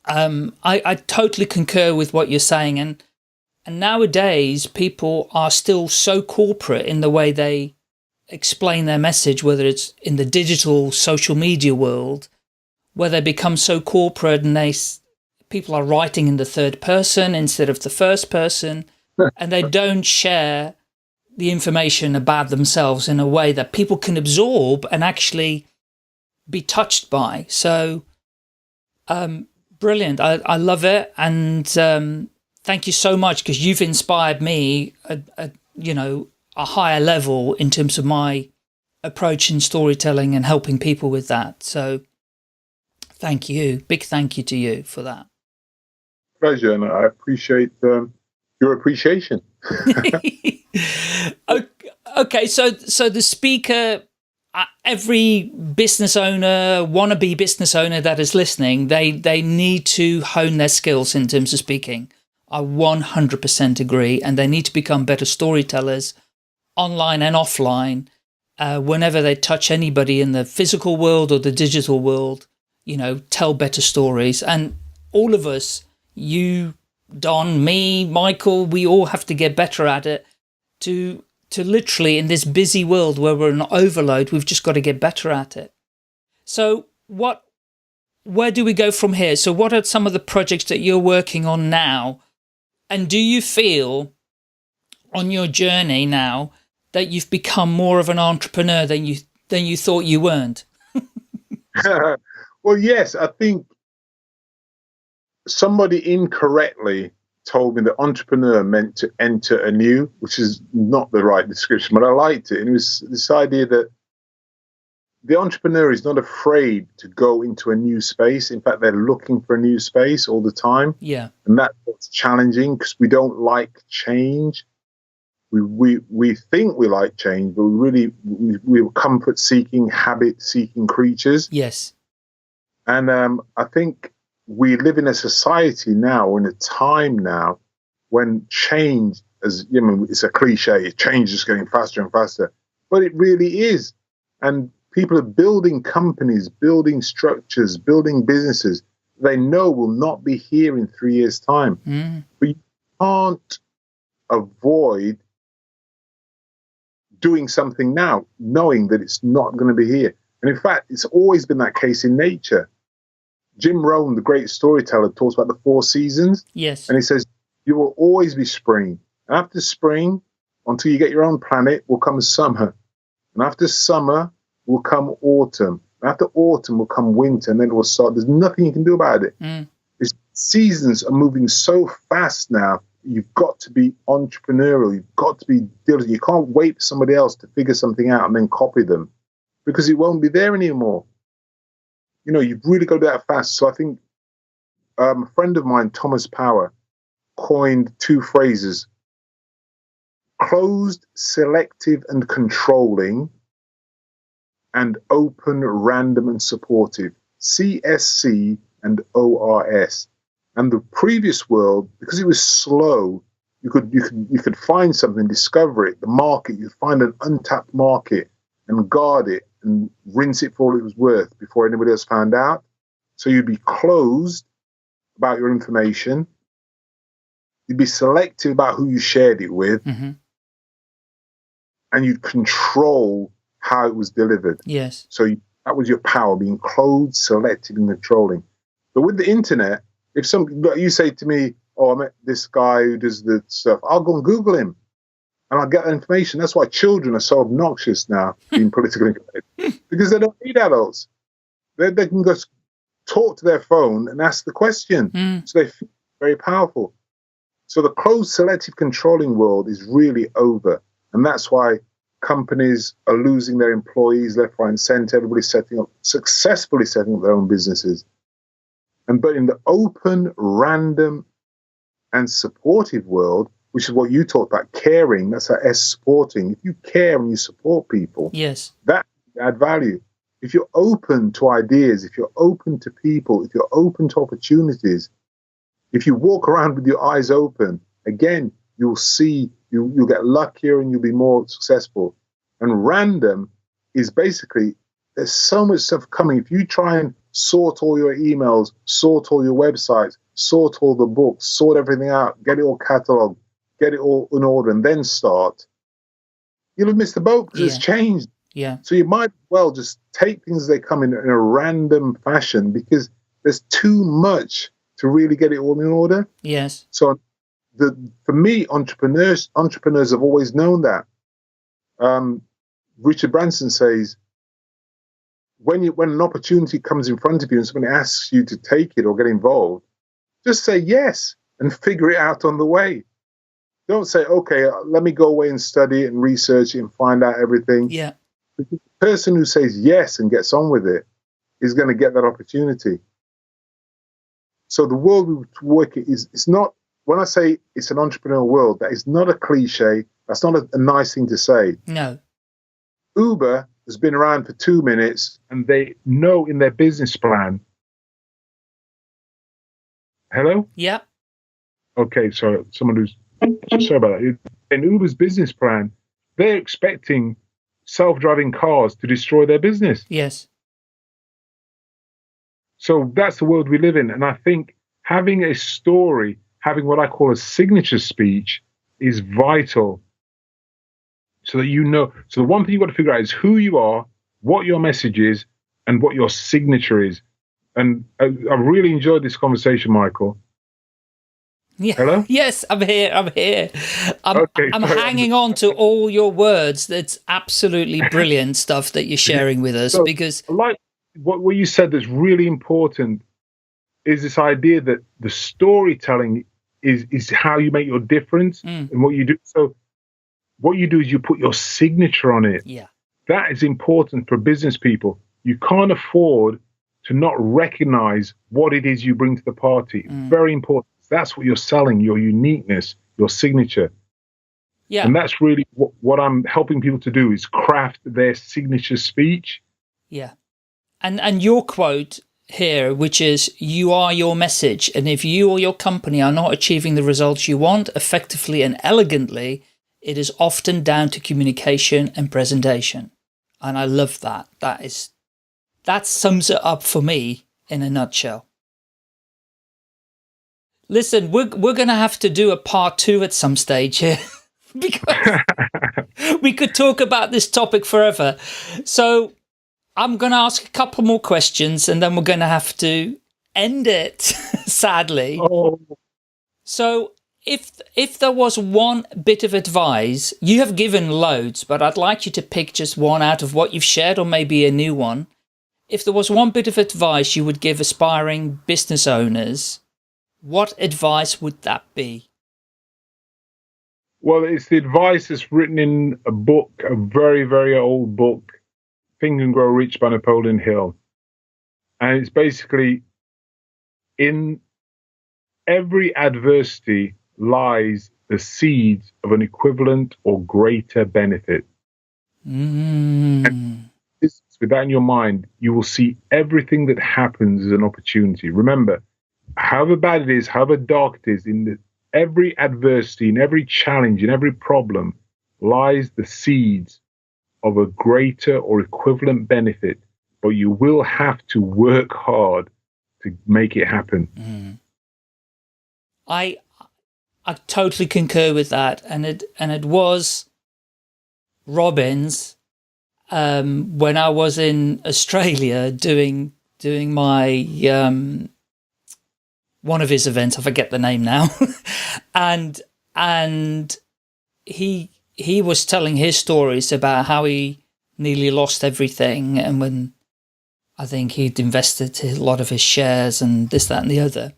I totally concur with what you're saying. And nowadays people are still so corporate in the way they explain their message, whether it's in the digital social media world, where they become so corporate and people are writing in the third person instead of the first person, and they don't share the information about themselves in a way that people can absorb and actually be touched by. So, brilliant. I love it. And thank you so much, because you've inspired me, a higher level in terms of my approach in storytelling and helping people with that. So thank you. Big thank you to you for that. Pleasure, and I appreciate your appreciation. Okay, so the speaker, every business owner, wannabe business owner that is listening, they need to hone their skills in terms of speaking. I 100% agree, and they need to become better storytellers, online and offline, whenever they touch anybody in the physical world or the digital world, tell better stories. And all of us, you, Don, me, Michael, we all have to get better at it to literally, in this busy world where we're in overload, we've just got to get better at it. So where do we go from here? So what are some of the projects that you're working on now? And do you feel on your journey now that you've become more of an entrepreneur than you thought you weren't? Well, yes, I think somebody incorrectly told me that entrepreneur meant to enter anew, which is not the right description, but I liked it. And it was this idea that the entrepreneur is not afraid to go into a new space. In fact, they're looking for a new space all the time. Yeah. And that's what's challenging, because we don't like change. We think we like change, but we're comfort seeking, habit seeking creatures. Yes. And I think we live in a society now, in a time now, when change, as you know, it's a cliche, change is getting faster and faster, but it really is. And people are building companies, building structures, building businesses they know will not be here in 3 years' time. But you can't avoid doing something now, knowing that it's not going to be here. And in fact, it's always been that case in nature. Jim Rohn, the great storyteller, talks about the 4 seasons. Yes. And he says, you will always be spring. After spring, until you get your own planet, will come summer. And after summer will come autumn. After autumn will come winter, and then it will start. There's nothing you can do about it. It's, seasons are moving so fast now. You've got to be entrepreneurial. You've got to be diligent. You can't wait for somebody else to figure something out and then copy them, because it won't be there anymore. You know, you've really got to do that fast. So I think a friend of mine, Thomas Power, coined 2 phrases: closed, selective, and controlling, and open, random, and supportive. CSC and ORS. And the previous world, because it was slow, you could find something, discover it, the market, you'd find an untapped market and guard it and rinse it for all it was worth before anybody else found out. So you'd be closed about your information. You'd be selective about who you shared it with. And you'd control how it was delivered. Yes. So that was your power, being closed, selective, and controlling. But with the internet, if you say to me, oh, I met this guy who does the stuff, I'll go and Google him and I'll get that information. That's why children are so obnoxious now, being politically incorrect, because they don't need adults. They can just talk to their phone and ask the question. So they feel very powerful. So the closed, selective, controlling world is really over. And that's why companies are losing their employees left, right, and centre. Everybody's successfully setting up their own businesses. But in the open, random, and supportive world, which is what you talked about, caring, that's our S, supporting. If you care and you support people, yes, that add value. If you're open to ideas, if you're open to people, if you're open to opportunities, if you walk around with your eyes open, again, you'll see, you'll get luckier and you'll be more successful. And random is basically, there's so much stuff coming. If you try and sort all your emails, sort all your websites, sort all the books, sort everything out, get it all catalogued, get it all in order, and then start, you'll have missed the boat because it's changed. Yeah. So you might well just take things as they come in a random fashion, because there's too much to really get it all in order. Yes. So for me, entrepreneurs have always known that. Richard Branson says, when an opportunity comes in front of you and somebody asks you to take it or get involved, just say yes and figure it out on the way. Don't say, okay, let me go away and study it and research it and find out everything. Yeah. The person who says yes and gets on with it is going to get that opportunity. So the world we work in it's not, when I say it's an entrepreneurial world, that is not a cliche. That's not a nice thing to say. No. Uber has been around for 2 minutes and they know in their business plan. Hello? Yeah. Okay, sorry. Sorry about that. In Uber's business plan, they're expecting self-driving cars to destroy their business. Yes. So that's the world we live in. And I think having a story, having what I call a signature speech, is vital. So that you know. So the one thing you've got to figure out is who you are, what your message is, and what your signature is. And I really enjoyed this conversation, Michael. Yeah. Hello? Yes, I'm here. I'm hanging on to all your words. That's absolutely brilliant stuff that you're sharing with us. So, because like what you said that's really important is this idea that the storytelling is how you make your difference in what you do. So what you do is you put your signature on it. Yeah. That is important for business people. You can't afford to not recognize what it is you bring to the party. Very important. That's what you're selling, your uniqueness, your signature. Yeah. And that's really what I'm helping people to do, is craft their signature speech. Yeah. And your quote here, which is, you are your message. And if you or your company are not achieving the results you want effectively and elegantly, it is often down to communication and presentation. And I love that. That sums it up for me in a nutshell. Listen, we're going to have to do a part 2 at some stage here because we could talk about this topic forever. So I'm going to ask a couple more questions and then we're going to have to end it, sadly. Oh. So if there was one bit of advice, you have given loads, but I'd like you to pick just one out of what you've shared, or maybe a new one. If there was one bit of advice you would give aspiring business owners, what advice would that be? Well, it's the advice that's written in a book, a very, very old book, Think and Grow Rich by Napoleon Hill. And it's basically, in every adversity lies the seeds of an equivalent or greater benefit. And with that in your mind, you will see everything that happens as an opportunity. Remember, however bad it is, however dark it is, in every adversity, in every challenge, in every problem, lies the seeds of a greater or equivalent benefit. But you will have to work hard to make it happen. I totally concur with that, and it was Robin's when I was in Australia doing my one of his events. I forget the name now, and he was telling his stories about how he nearly lost everything, and when I think he'd invested a lot of his shares and this, that, and the other.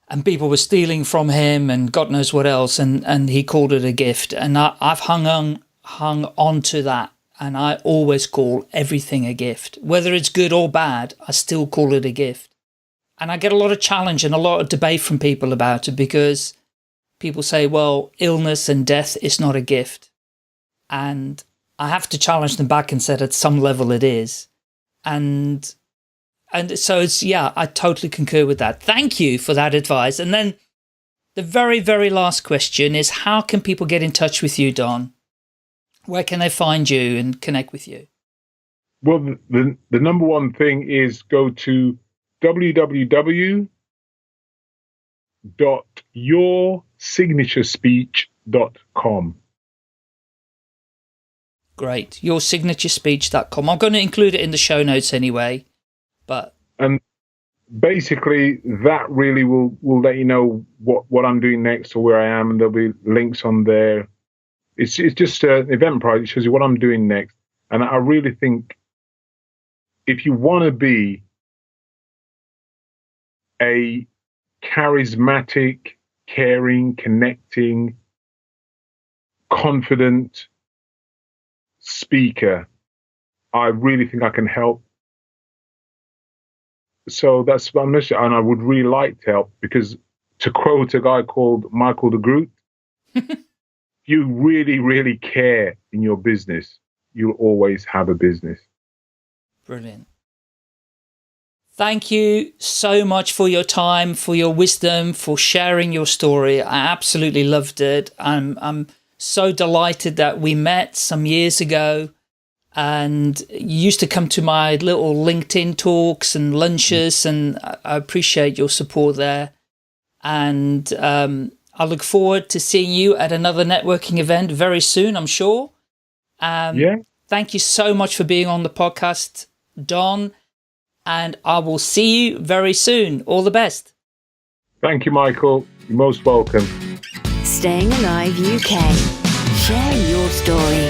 And people were stealing from him and God knows what else. And he called it a gift. And I've hung on to that. And I always call everything a gift. Whether it's good or bad, I still call it a gift. And I get a lot of challenge and a lot of debate from people about it, because people say, well, illness and death is not a gift. And I have to challenge them back and say at some level it is. And so it's, yeah, I totally concur with that. Thank you for that advice. And then the very, very last question is, how can people get in touch with you, Don? Where can they find you and connect with you? Well, the number one thing is go to www.yoursignaturespeech.com. Great. Yoursignaturespeech.com. I'm going to include it in the show notes anyway. And basically that really will let you know what I'm doing next or where I am, and there'll be links on there. It's just an Eventbrite. It shows you what I'm doing next. And I really think if you want to be a charismatic, caring, connecting, confident speaker, I really think I can help. So that's my mission, and I would really like to help, because to quote a guy called Michael de Groot, if you really, really care in your business, you'll always have a business. Brilliant. Thank you so much for your time, for your wisdom, for sharing your story. I absolutely loved it. I'm so delighted that we met some years ago. And you used to come to my little LinkedIn talks and lunches, and I appreciate your support there. And I look forward to seeing you at another networking event very soon, I'm sure. Yeah. Thank you so much for being on the podcast, Don. And I will see you very soon. All the best. Thank you, Michael. You're most welcome. Staying Alive UK. Share your story.